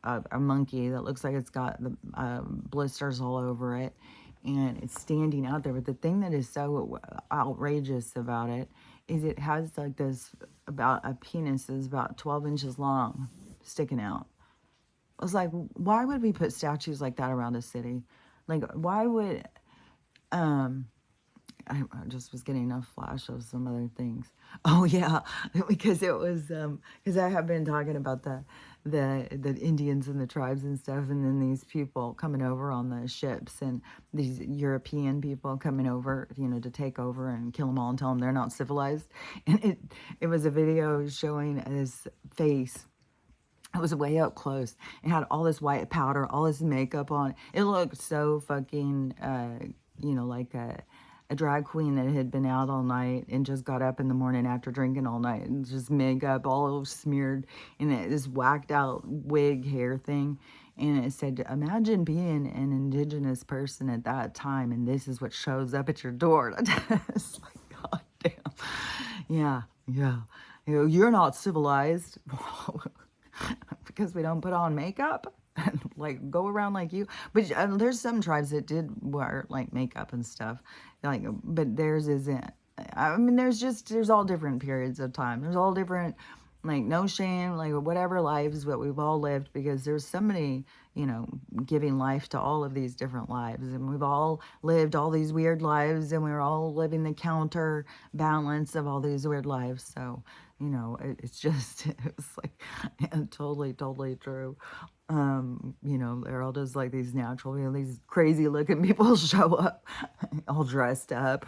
a monkey that looks like it's got the blisters all over it, and it's standing out there. But the thing that is so outrageous about it is it has like this, about a penis is about 12 inches long sticking out. I was like, why would we put statues like that around a city? Like, why would I just was getting a flash of some other things. Oh yeah, because it was because I have been talking about the Indians and the tribes and stuff, and then these people coming over on the ships, and these European people coming over, to take over and kill them all and tell them they're not civilized. And it was a video showing his face. It was way up close. It had all this white powder, all this makeup on. It looked so fucking, like a drag queen that had been out all night and just got up in the morning after drinking all night and just makeup all smeared in this whacked out wig hair thing. And it said, imagine being an indigenous person at that time and this is what shows up at your door. It's like, God damn. Yeah. You're not civilized. Because we don't put on makeup and like go around like you. But there's some tribes that did wear like makeup and stuff, like, but theirs isn't. I mean, there's all different periods of time. There's all different, like, no shame, like whatever lives what we've all lived, because there's somebody, giving life to all of these different lives, and we've all lived all these weird lives, and we're all living the counterbalance of all these weird lives. So, it's just, it's like totally true. They're all just like these natural, these crazy looking people show up all dressed up.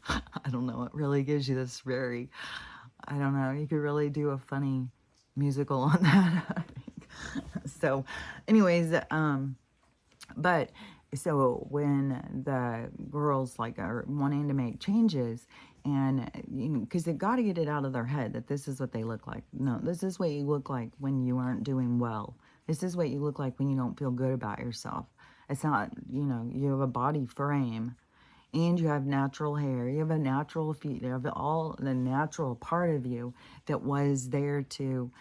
I don't know, it really gives you this very, I don't know, you could really do a funny musical on that, I think. So anyways, but so when the girls like are wanting to make changes, and because they've got to get it out of their head that this is what they look like. No, this is what you look like when you aren't doing well. This is what you look like when you don't feel good about yourself. It's not, you have a body frame, and you have natural hair, you have a natural feet, you have all the natural part of you that was there to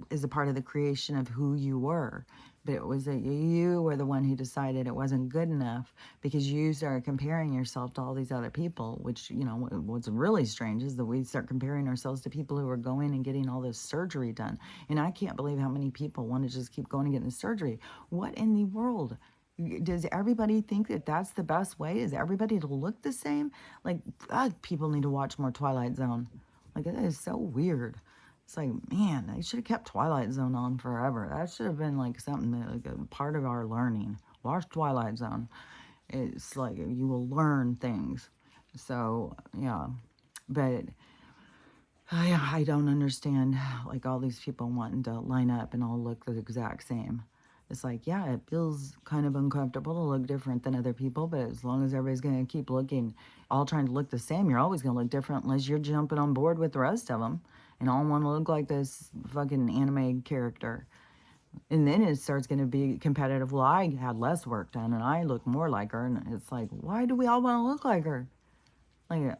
is a part of the creation of who you were. But it was that you were the one who decided it wasn't good enough because you started comparing yourself to all these other people, which, what's really strange is that we start comparing ourselves to people who are going and getting all this surgery done. And I can't believe how many people want to just keep going and getting the surgery. What in the world? Does everybody think that that's the best way? Is everybody to look the same? Like, people need to watch more Twilight Zone. Like, that is so weird. It's like, man, they should have kept Twilight Zone on forever. That should have been like something that, like, a part of our learning. Watch Twilight Zone. It's like you will learn things. So, yeah. But I don't understand, like, all these people wanting to line up and all look the exact same. It's like, yeah, it feels kind of uncomfortable to look different than other people, but as long as everybody's going to keep looking, all trying to look the same, you're always going to look different unless you're jumping on board with the rest of them and all want to look like this fucking anime character. And then it starts going to be competitive. Well, I had less work done and I look more like her. And it's like, why do we all want to look like her? Like,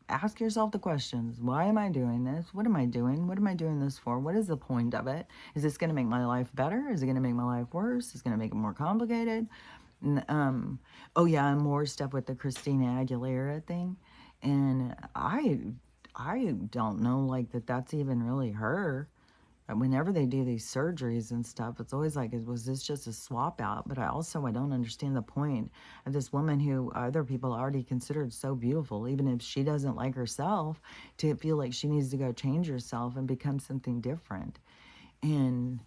ask yourself the questions. Why am I doing this? What am I doing? What am I doing this for? What is the point of it? Is this going to make my life better? Is it going to make my life worse? Is it going to make it more complicated? Oh yeah, and more stuff with the Christina Aguilera thing. And I don't know, like, that's even really her. Whenever they do these surgeries and stuff, it's always like, was this just a swap out? But I don't understand the point of this woman who other people already considered so beautiful, even if she doesn't like herself, to feel like she needs to go change herself and become something different. And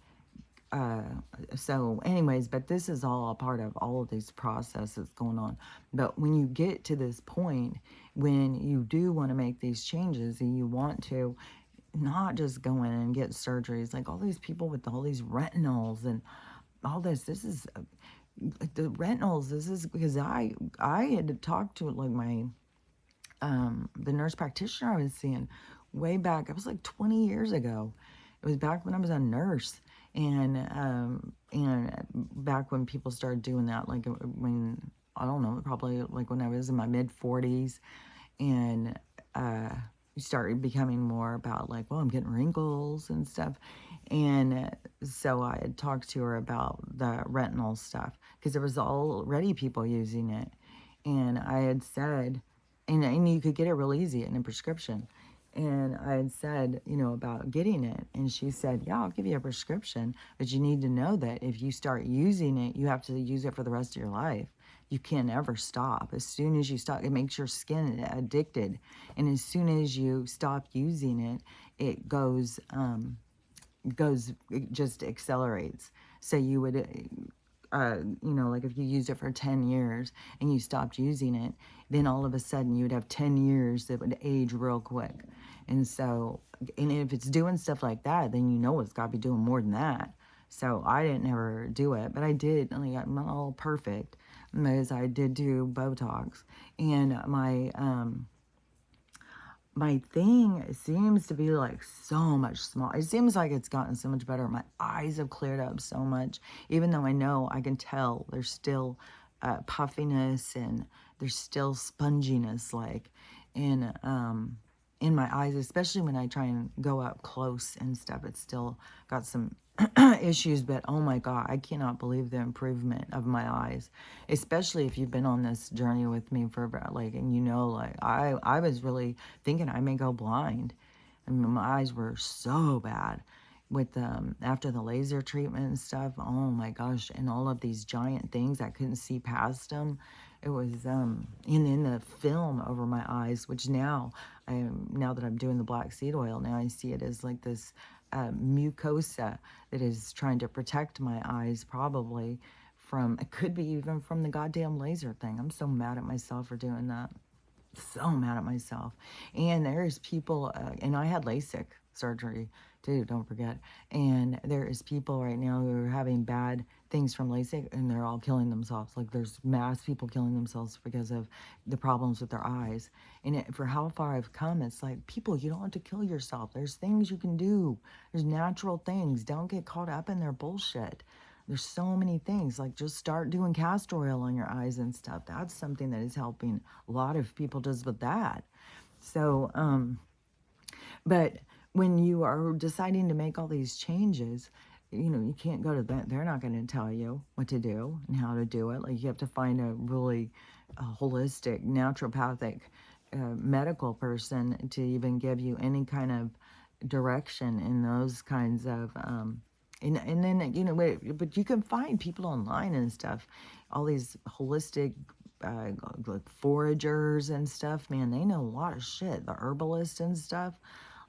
so anyways, but this is all a part of all of these processes going on. But when you get to this point, when you do want to make these changes and you want to not just go in and get surgeries, like all these people with all these retinols and all this is the retinols. This is because I had talked to, like, my the nurse practitioner I was seeing way back. It was like 20 years ago. It was back when I was a nurse, and back when people started doing that, like, when, I don't know, probably like when I was in my mid 40s, and started becoming more about, like, well, I'm getting wrinkles and stuff. And so I had talked to her about the retinol stuff because there was already people using it. And I had said, and you could get it real easy in a prescription. And I had said, about getting it. And she said, yeah, I'll give you a prescription, but you need to know that if you start using it, you have to use it for the rest of your life. You can't ever stop. As soon as you stop, it makes your skin addicted. And as soon as you stop using it, it it just accelerates. So you would, like, if you used it for 10 years and you stopped using it, then all of a sudden you would have 10 years that would age real quick. And so, and if it's doing stuff like that, then it's got to be doing more than that. So I didn't ever do it, but I did. Like, I'm not all perfect, because I did do Botox, and my thing seems to be, like, so much small. It seems like it's gotten so much better. My eyes have cleared up so much, even though I know, I can tell there's still puffiness and there's still sponginess, like, in my eyes, especially when I try and go up close and stuff. It's still got some issues, but oh my God, I cannot believe the improvement of my eyes, especially if you've been on this journey with me for about, like, and like, I was really thinking I may go blind. I mean, my eyes were so bad with after the laser treatment and stuff. Oh my gosh, and all of these giant things, I couldn't see past them. It was and then the film over my eyes, which now that I'm doing the black seed oil, now I see it as like this mucosa that is trying to protect my eyes, probably from, it could be even from the goddamn laser thing. I'm so mad at myself for doing that. So mad at myself. And there's people, and I had LASIK surgery too, don't forget. And there is people right now who are having bad things from LASIK, and they're all killing themselves. Like, there's mass people killing themselves because of the problems with their eyes. And for how far I've come, it's like, people, you don't have to kill yourself. There's things you can do. There's natural things. Don't get caught up in their bullshit. There's so many things, like, just start doing castor oil on your eyes and stuff. That's something that is helping a lot of people just with that. So, but when you are deciding to make all these changes, you can't go to them. They're not going to tell you what to do and how to do it. Like, you have to find a really holistic, naturopathic medical person to even give you any kind of direction in those kinds of and then but you can find people online and stuff, all these holistic like foragers and stuff. Man, they know a lot of shit. The herbalists and stuff,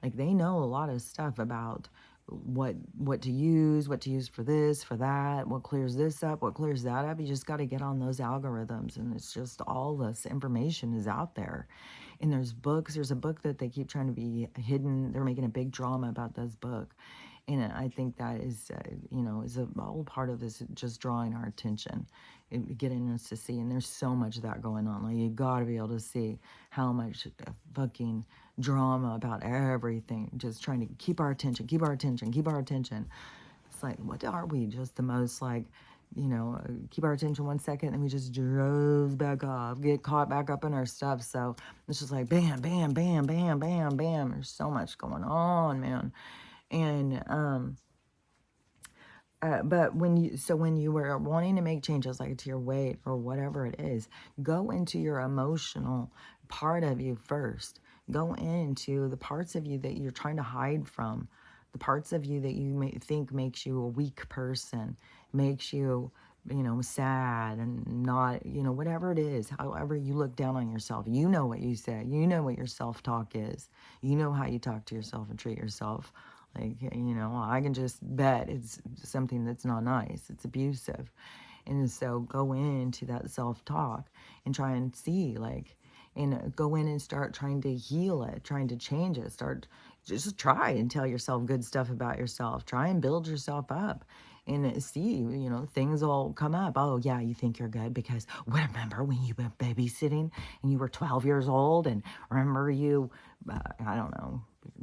like, they know a lot of stuff about what to use, for this, for that, what clears this up, what clears that up. You just got to get on those algorithms, and it's just all this information is out there. And there's books. There's a book that they keep trying to be hidden. They're making a big drama about this book. And I think that is, is a whole part of this, just drawing our attention and getting us to see. And there's so much of that going on. Like, you got to be able to see how much fucking drama about everything, just trying to keep our attention, keep our attention, keep our attention. It's like, what are we? Just the most, like, keep our attention 1 second, and we just drove back off, get caught back up in our stuff. So it's just like bam, bam, bam, bam, bam, bam. There's so much going on, man. And but when you were wanting to make changes, like to your weight or whatever it is, go into your emotional part of you first. Go into the parts of you that you're trying to hide from, the parts of you that you may think makes you a weak person, makes you, sad and not, whatever it is, however you look down on yourself. You know what you say. You know what your self-talk is. You know how you talk to yourself and treat yourself. Like, I can just bet it's something that's not nice. It's abusive. And so go into that self-talk and try and see, like, and go in and start trying to heal it, trying to change it. Just try and tell yourself good stuff about yourself. Try and build yourself up and see, things will come up. Oh, yeah, you think you're good because remember when you were babysitting and you were 12 years old, and remember you, I don't know,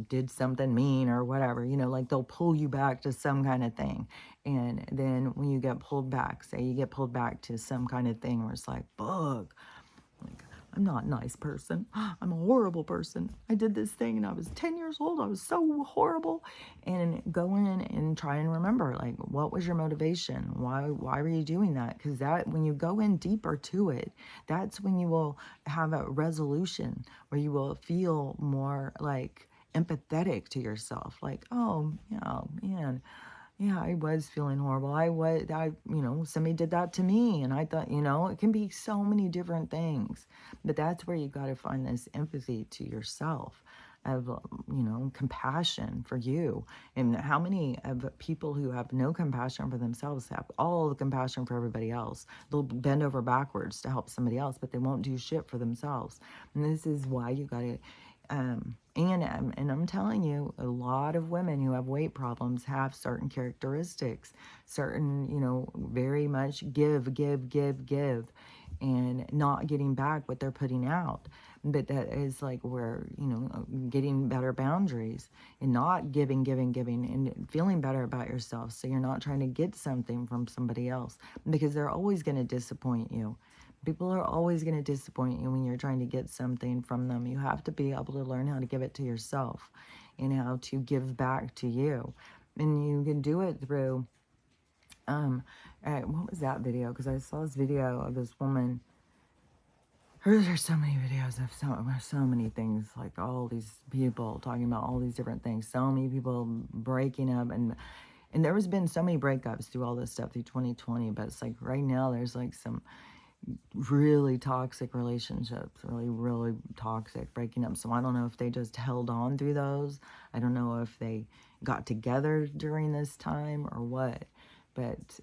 did something mean or whatever, like, they'll pull you back to some kind of thing. And then when you get pulled back, say you get pulled back to some kind of thing where it's like, fuck, like, I'm not a nice person. I'm a horrible person. I did this thing and I was 10 years old. I was so horrible. And go in and try and remember, like, what was your motivation? Why were you doing that? Because that, when you go in deeper to it, that's when you will have a resolution where you will feel more like empathetic to yourself. Like, oh, yeah, man. Yeah, I was feeling horrible. Somebody did that to me. And I thought, it can be so many different things. But that's where you got to find this empathy to yourself, of, compassion for you. And how many of people who have no compassion for themselves have all the compassion for everybody else? They'll bend over backwards to help somebody else, but they won't do shit for themselves. And this is why you got to and I'm telling you, a lot of women who have weight problems have certain characteristics, certain, very much give, and not getting back what they're putting out. But that is like where, getting better boundaries and not giving, and feeling better about yourself. So you're not trying to get something from somebody else, because they're always going to disappoint you. People are always going to disappoint you when you're trying to get something from them. You have to be able to learn how to give it to yourself and how to give back to you. And you can do it through, what was that video? Because I saw this video of this woman. There's so many videos of so many things, like all these people talking about all these different things. So many people breaking up, and there has been so many breakups through all this stuff through 2020. But it's like right now there's like some really toxic relationships, really toxic, breaking up. So I don't know if they just held on through those. I don't know if they got together during this time or what. But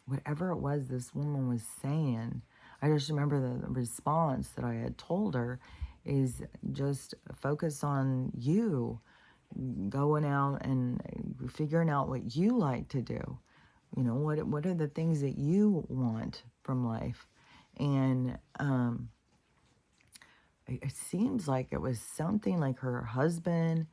whatever it was this woman was saying, I just remember the response that I had told her is just focus on you, going out and figuring out what you like to do. What are the things that you want from life? And it seems like it was something like her husband,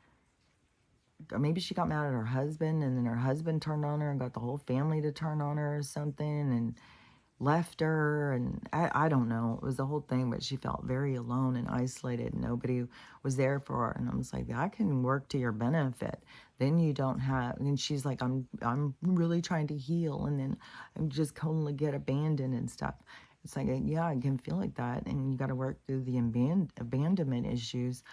or maybe she got mad at her husband, and then her husband turned on her and got the whole family to turn on her or something. And left her, and I don't know, it was the whole thing, but she felt very alone and isolated, and nobody was there for her. And I was like, that can work to your benefit. Then you don't have, and she's like, I'm really trying to heal, and then I just totally get abandoned and stuff. It's like, yeah, I can feel like that, and you got to work through the abandonment issues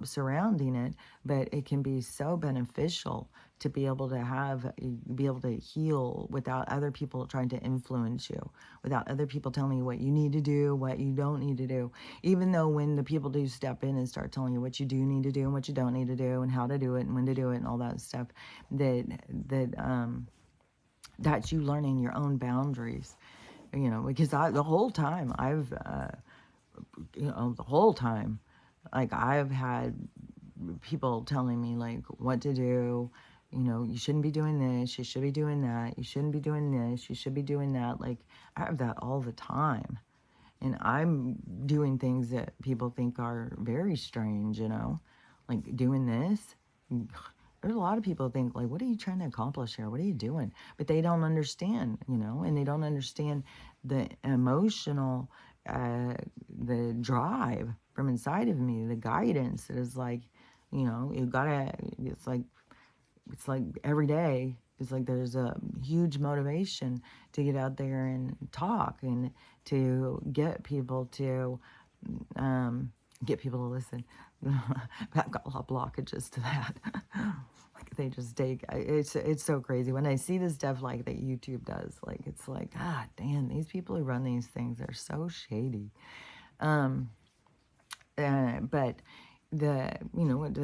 surrounding it. But it can be so beneficial to be able to be able to heal without other people trying to influence you, without other people telling you what you need to do, what you don't need to do. Even though when the people do step in and start telling you what you do need to do and what you don't need to do and how to do it and when to do it and all that stuff, that's you learning your own boundaries. Because the whole time the whole time, like, I've had people telling me, like, what to do. You shouldn't be doing this, you should be doing that, you shouldn't be doing this, you should be doing that. Like, I have that all the time. And I'm doing things that people think are very strange, like doing this. There's a lot of people think, like, what are you trying to accomplish here? What are you doing? But they don't understand, and they don't understand the emotional, the drive from inside of me, the guidance that is like, you gotta, it's like every day, it's like there's a huge motivation to get out there and talk and to get people to listen. I've got a lot of blockages to that. Like, they just take, it's so crazy when I see the stuff like that YouTube does. Like, it's like, God damn, these people who run these things are so shady. But the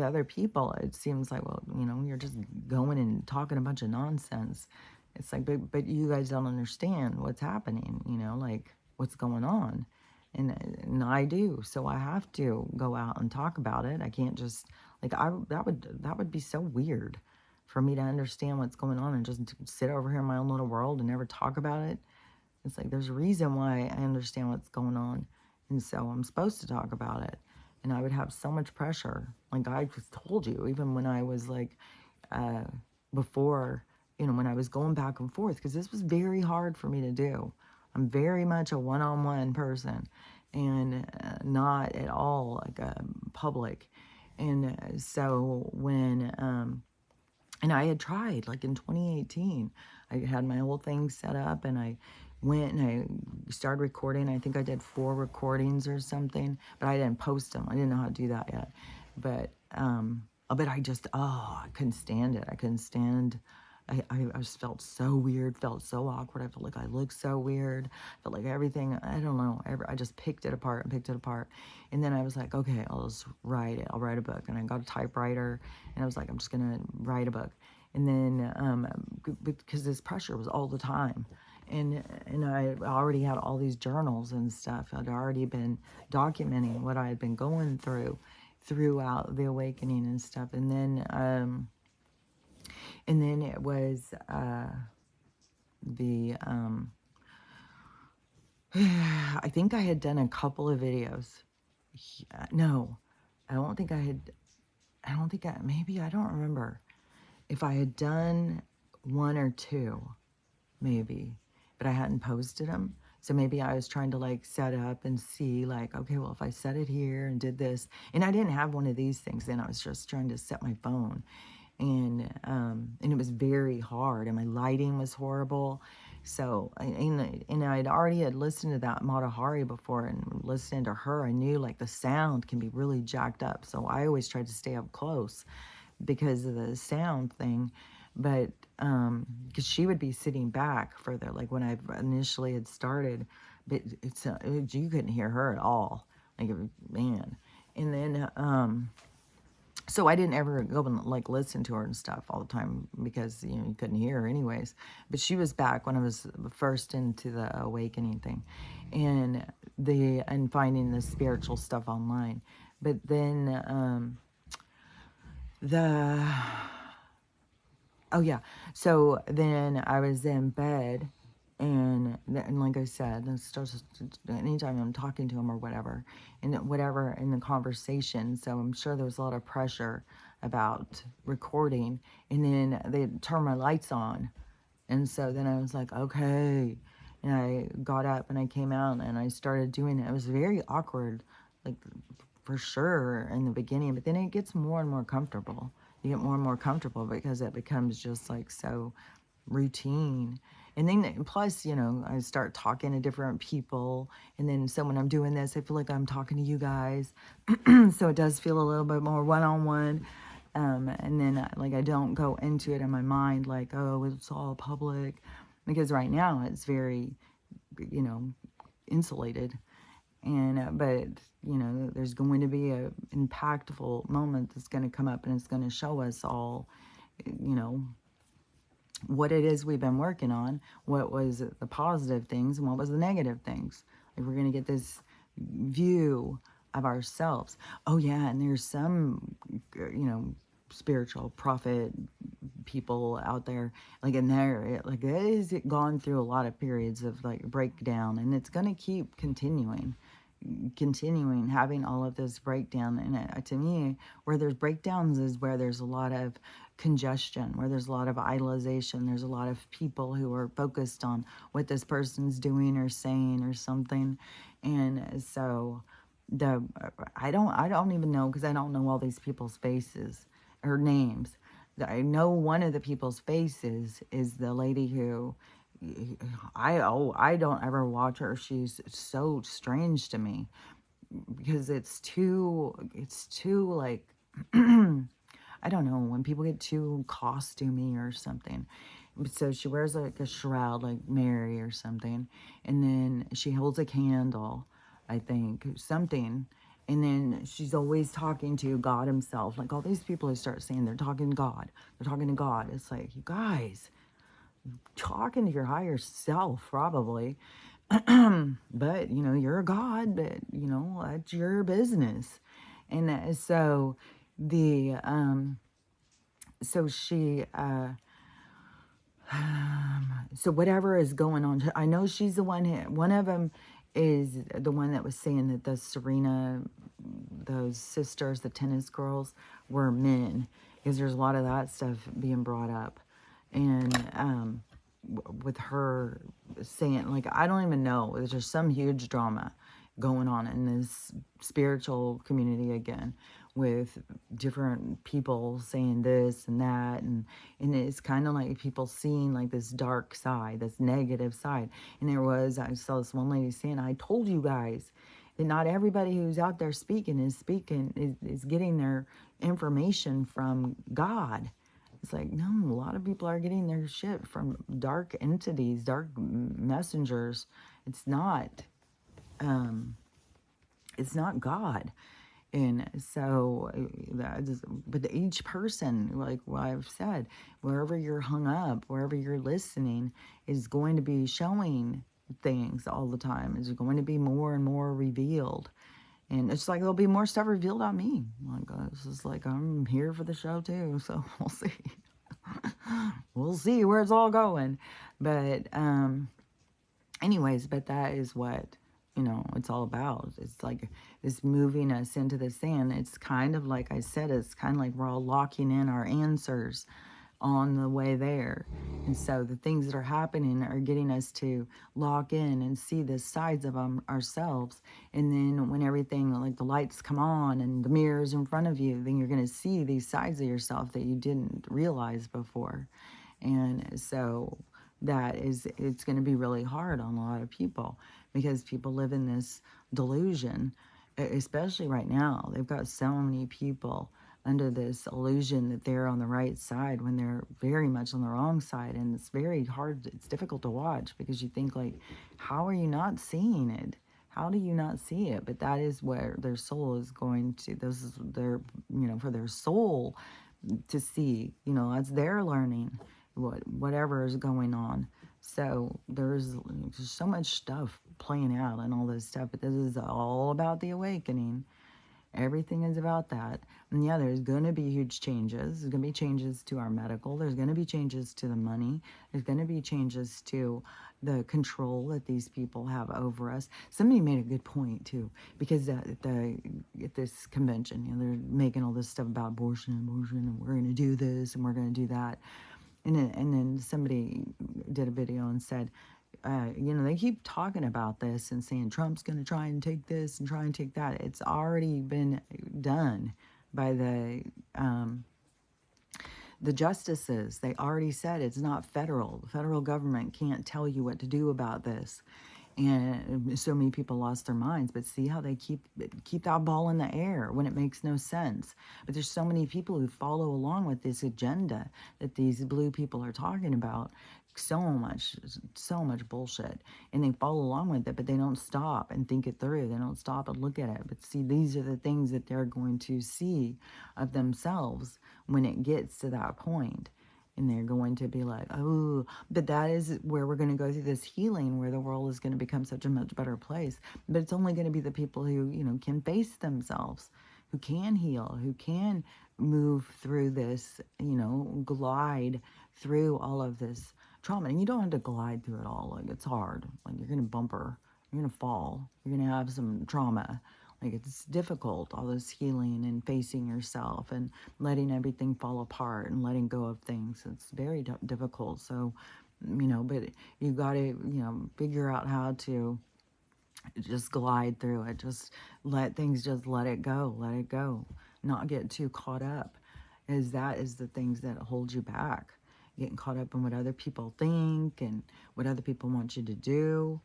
other people, it seems like, well, you're just going and talking a bunch of nonsense. It's like, but you guys don't understand what's happening, like what's going on. And I do, so I have to go out and talk about it. I can't just, like, that would be so weird for me to understand what's going on and just sit over here in my own little world and never talk about it. It's like, there's a reason why I understand what's going on, and so I'm supposed to talk about it. And I would have so much pressure. Like, I just told you, even when I was like, before, when I was going back and forth, because this was very hard for me to do. I'm very much a one-on-one person, and not at all like a public. And so when, and I had tried, like in 2018, I had my whole thing set up, and I went and I started recording. I think I did 4 recordings or something, but I didn't post them. I didn't know how to do that yet. But I just, I couldn't stand it. I couldn't stand, I just felt so weird, felt so awkward. I felt like I looked so weird. Felt like everything, I don't know, I just picked it apart and picked it apart. And then I was like, okay, I'll just write it. I'll write a book. And I got a typewriter, and I was like, I'm just going to write a book. And then, because this pressure was all the time. And I already had all these journals and stuff. I'd already been documenting what I had been going throughout the awakening and stuff. And then it was I think I had done a couple of videos. No, I don't think maybe, I don't remember if I had done 1 or 2, maybe, but I hadn't posted them. So maybe I was trying to like set up and see, like, okay, well, if I set it here and did this, and I didn't have one of these things then, I was just trying to set my phone. And it was very hard, and my lighting was horrible. So, and I'd already had listened to that Mata Hari before, and listening to her, I knew like the sound can be really jacked up. So I always tried to stay up close because of the sound thing. But because she would be sitting back further, like when I initially had started, but you couldn't hear her at all. Like, man. And then so I didn't ever go and like listen to her and stuff all the time, because you couldn't hear her anyways. But she was back when I was first into the awakening thing, and finding the spiritual stuff online. But then oh yeah, so then I was in bed, and like I said, it's just anytime I'm talking to him or whatever in the conversation. So I'm sure there was a lot of pressure about recording, and then they turned my lights on, and so then I was like, okay, And I got up and I came out and I started doing it. It was very awkward, like for sure in the beginning, but then it gets more and more comfortable. You get more and more comfortable because it becomes just like so routine. And then plus, I start talking to different people. And then so when I'm doing this, I feel like I'm talking to you guys. So it does feel a little bit more one-on-one. And then like I don't go into it in my mind like, oh, it's all public. Because right now it's very, you know, insulated. And but there's going to be a impactful moment that's going to come up, and it's going to show us all, you know, what it is we've been working on, what was the positive things and what was the negative things. Like we're going to get this view of ourselves. Oh yeah, and there's some, spiritual prophet people out there, like in there, like it is gone through a lot of periods of like breakdown, and it's going to keep continuing having all of this breakdown. And to me, where there's breakdowns is where there's a lot of congestion, where there's a lot of idolization, there's a lot of people who are focused on what this person's doing or saying or something. And so I don't even know, because I don't know all these people's faces or names. I know one of the people's faces is the lady who I don't ever watch her. She's so strange to me because it's too like I don't know, when people get too costumey or something. So she wears like a shroud like Mary or something, and then she holds a candle, I think, something. And then she's always talking to God himself. Like all these people who start saying they're talking to God. They're talking to God. It's like, you guys, talking to your higher self, probably. But, you're a God, but, that's your business. And the, so she, so whatever is going on, I know she's the one, one of them is the one that was saying that the Serena, those sisters, the tennis girls, were men, because there's a lot of that stuff being brought up. And, with her saying, like, I don't even know, there's just some huge drama going on in this spiritual community again, with different people saying this and that, and it's kind of like people seeing like this dark side, this negative side. And I saw this one lady saying, I told you guys that not everybody who's out there is getting their information from God. It's like, no, a lot of people are getting their shit from dark entities, dark messengers. It's not, it's not God. And so, but each person, like what I've said, wherever you're hung up, wherever you're listening, is going to be showing things all the time. Is going to be more and more revealed. And it's like there'll be more stuff revealed on me. Like, this is like, I'm here for the show too, so we'll see. We'll see where it's all going. But anyways, but that is what it's all about. It's like this moving us into the sand. It's kind of like I said, it's kind of like we're all locking in our answers on the way there. And so the things that are happening are getting us to lock in and see the sides of ourselves. And then when everything, like the lights come on and the mirrors in front of you, then you're going to see these sides of yourself that you didn't realize before. And so it's going to be really hard on a lot of people, because people live in this delusion, especially right now. They've got so many people under this illusion that they're on the right side when they're very much on the wrong side. And it's very hard, it's difficult to watch, because you think like, how are you not seeing it? How do you not see it? But that is where their soul is going to, this is their, for their soul to see, that's their learning, whatever is going on. So there's so much stuff playing out and all this stuff, but this is all about the awakening. Everything is about that. And yeah, there's going to be huge changes. There's going to be changes to our medical. There's going to be changes to the money. There's going to be changes to the control that these people have over us. Somebody made a good point too, because at this convention, they're making all this stuff about abortion, and we're going to do this and we're going to do that. And then somebody did a video and said, they keep talking about this and saying Trump's going to try and take this and try and take that. It's already been done by the justices. They already said it's not federal. The federal government can't tell you what to do about this. And so many people lost their minds. But see how they keep that ball in the air when it makes no sense. But there's so many people who follow along with this agenda that these blue people are talking about. So much bullshit, and they follow along with it, but they don't stop and think it through. They don't stop and look at it. But see, these are the things that they're going to see of themselves when it gets to that point. And they're going to be like, oh, but that is where we're going to go through this healing, where the world is going to become such a much better place. But it's only going to be the people who, can face themselves, who can heal, who can move through this, glide through all of this trauma. And you don't have to glide through it all. Like, it's hard. Like, you're going to bumper, you're going to fall, you're going to have some trauma. Like, it's difficult, all this healing and facing yourself and letting everything fall apart and letting go of things. It's very difficult. So, but you got to, figure out how to just glide through it. Just let things, just let it go. Not get too caught up, as that is the things that hold you back. Getting caught up in what other people think and what other people want you to do.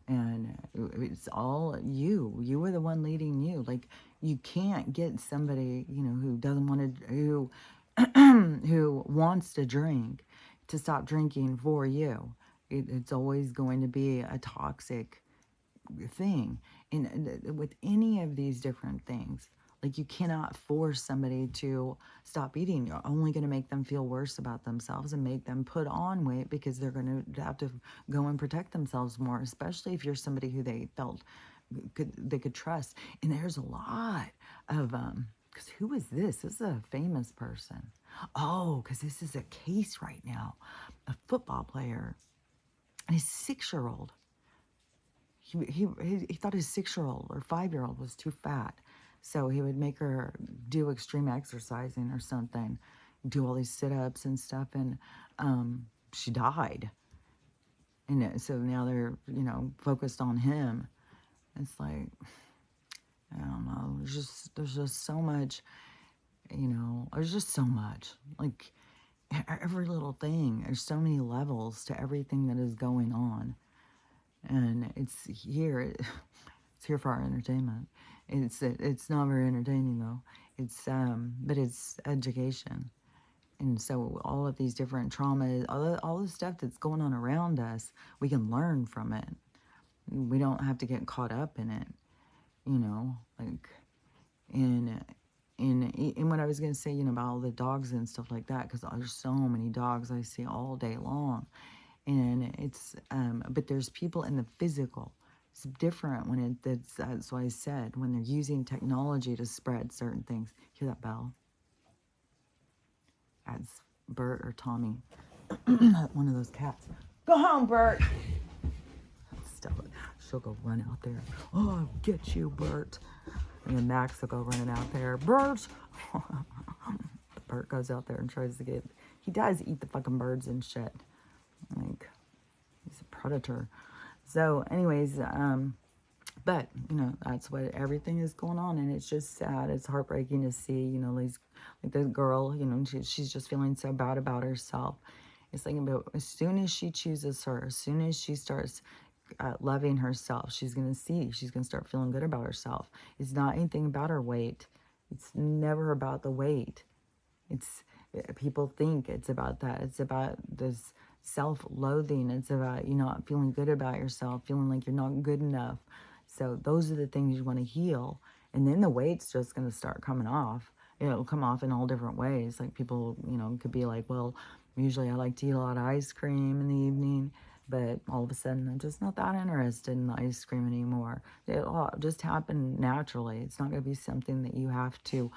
And it's all you. You are the one leading you. Like, you can't get somebody, who doesn't want to, who wants to drink, to stop drinking for you. It's always going to be a toxic thing. And with any of these different things, like, you cannot force somebody to stop eating. You're only going to make them feel worse about themselves and make them put on weight, because they're going to have to go and protect themselves more, especially if you're somebody who they felt they could trust. And there's a lot of, because who is this? This is a famous person. Oh, because this is a case right now. A football player and his 6-year-old. He thought his 6-year-old or 5-year-old was too fat. So he would make her do extreme exercising or something, do all these sit-ups and stuff, and she died. And so now they're, focused on him. It's like, I don't know, there's just so much, there's just so much. Like, every little thing, there's so many levels to everything that is going on. And it's here for our entertainment. It's not very entertaining though. But it's education. And so all of these different traumas, all the stuff that's going on around us, we can learn from it. We don't have to get caught up in it, like, and what I was going to say, about all the dogs and stuff like that, because there's so many dogs I see all day long. And it's, but there's people in the physical. It's different when that's why I said, when they're using technology to spread certain things. Hear that bell? That's Bert or Tommy. One of those cats. Go home, Bert. Stella, she'll go run out there. Oh, I'll get you, Bert. And then Max will go running out there. Bert! Bert goes out there and tries to he does eat the fucking birds and shit. Like, he's a predator. So anyways, but, that's what everything is going on. And it's just sad. It's heartbreaking to see, these, like the girl, she's just feeling so bad about herself. It's like, but as soon as she chooses her, as soon as she starts loving herself, she's going to start feeling good about herself. It's not anything about her weight. It's never about the weight. People think it's about that. It's about this self-loathing. It's about you not feeling good about yourself, feeling like you're not good enough. So those are the things you want to heal. And then the weight's just going to start coming off. It'll come off in all different ways. Like, people, could be like, well, usually I like to eat a lot of ice cream in the evening, but all of a sudden I'm just not that interested in the ice cream anymore. It'll just happen naturally. It's not going to be something that you have to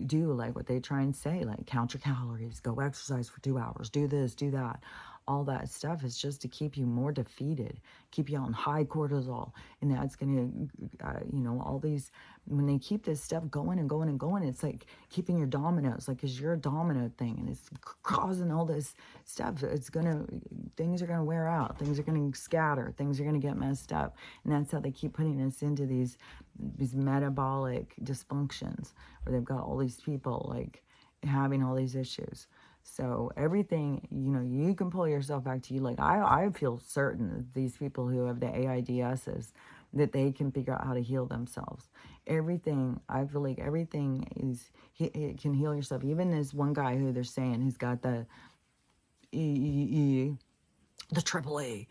do, like what they try and say, like count your calories, go exercise for 2 hours, do this, do that. All that stuff is just to keep you more defeated, keep you on high cortisol. And that's going to, all these, when they keep this stuff going and going and going, it's like keeping your dominoes, like, because you're a domino thing, and it's causing all this stuff. It's going to things are going to wear out, things are going to scatter, things are going to get messed up. And that's how they keep putting us into these metabolic dysfunctions, where they've got all these people like having all these issues. So everything, you can pull yourself back to you. Like I feel certain that these people who have the AIDSs, that they can figure out how to heal themselves. Everything, I feel like everything it can heal yourself. Even this one guy who they're saying who's got the the triple E,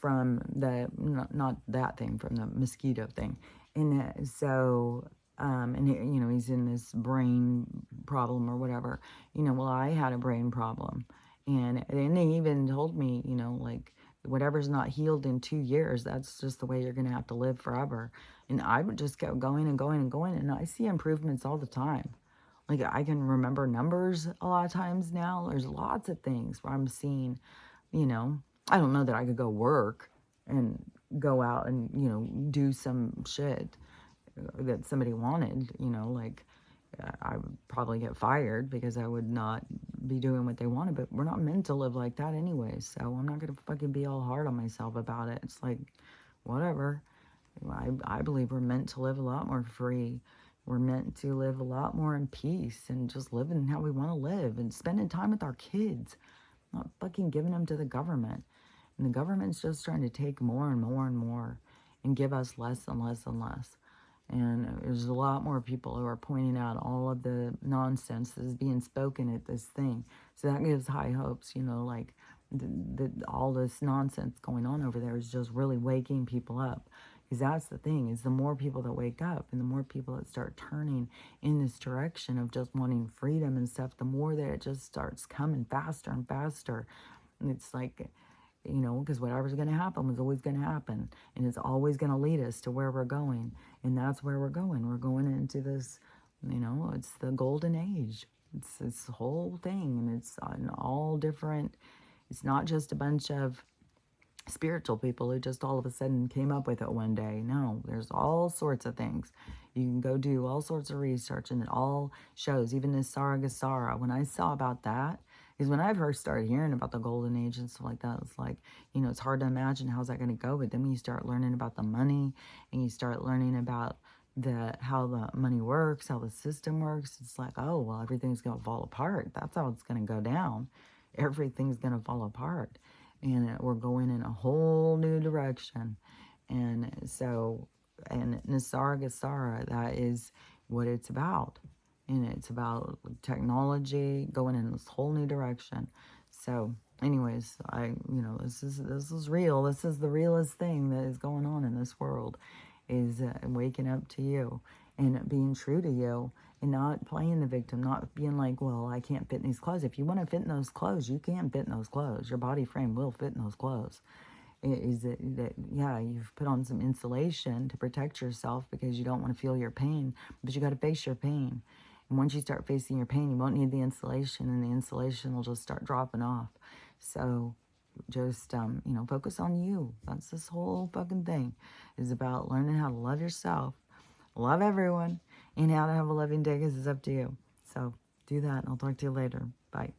from the, not that thing, from the mosquito thing. And so, and he's in this brain problem or whatever. Well, I had a brain problem. And they even told me, like, whatever's not healed in 2 years, that's just the way you're going to have to live forever. And I would just kept going and going and going. And I see improvements all the time. Like, I can remember numbers a lot of times now. There's lots of things where I'm seeing, I don't know that I could go work and go out and, do some shit that somebody wanted, like I would probably get fired because I would not be doing what they wanted. But we're not meant to live like that anyway. So I'm not going to fucking be all hard on myself about it. It's like, whatever. I believe we're meant to live a lot more free. We're meant to live a lot more in peace and just living how we want to live and spending time with our kids, not fucking giving them to the government. And the government's just trying to take more and more and more and give us less and less and less. And there's a lot more people who are pointing out all of the nonsense that is being spoken at this thing. So that gives high hopes, like all this nonsense going on over there is just really waking people up. Because that's the thing, is the more people that wake up and the more people that start turning in this direction of just wanting freedom and stuff, the more that it just starts coming faster and faster. And it's like, because whatever's going to happen is always going to happen. And it's always going to lead us to where we're going. And that's where we're going. We're going into this, it's the golden age. It's this whole thing. And it's on all different, it's not just a bunch of spiritual people who just all of a sudden came up with it one day. No, there's all sorts of things. You can go do all sorts of research, and it all shows. Even this Sargasara, when I saw about that, is when I first started hearing about the golden age and stuff like that. It's like, it's hard to imagine how's that going to go. But then when you start learning about the money, and you start learning about how the money works, how the system works, it's like, oh, well, everything's going to fall apart. That's how it's going to go down. Everything's going to fall apart. And we're going in a whole new direction. And so, and Nisargasara, that is what it's about. And it's about technology going in this whole new direction. So anyways, this is real. This is the realest thing that is going on in this world, is waking up to you and being true to you and not playing the victim, not being like, well, I can't fit in these clothes. If you want to fit in those clothes, you can fit in those clothes. Your body frame will fit in those clothes. Is it that, yeah, you've put on some insulation to protect yourself because you don't want to feel your pain, but you got to face your pain. And once you start facing your pain, you won't need the insulation, and the insulation will just start dropping off. So just, focus on you. That's this whole fucking thing, is about learning how to love yourself, love everyone, and how to have a loving day, because it's up to you. So do that, and I'll talk to you later. Bye.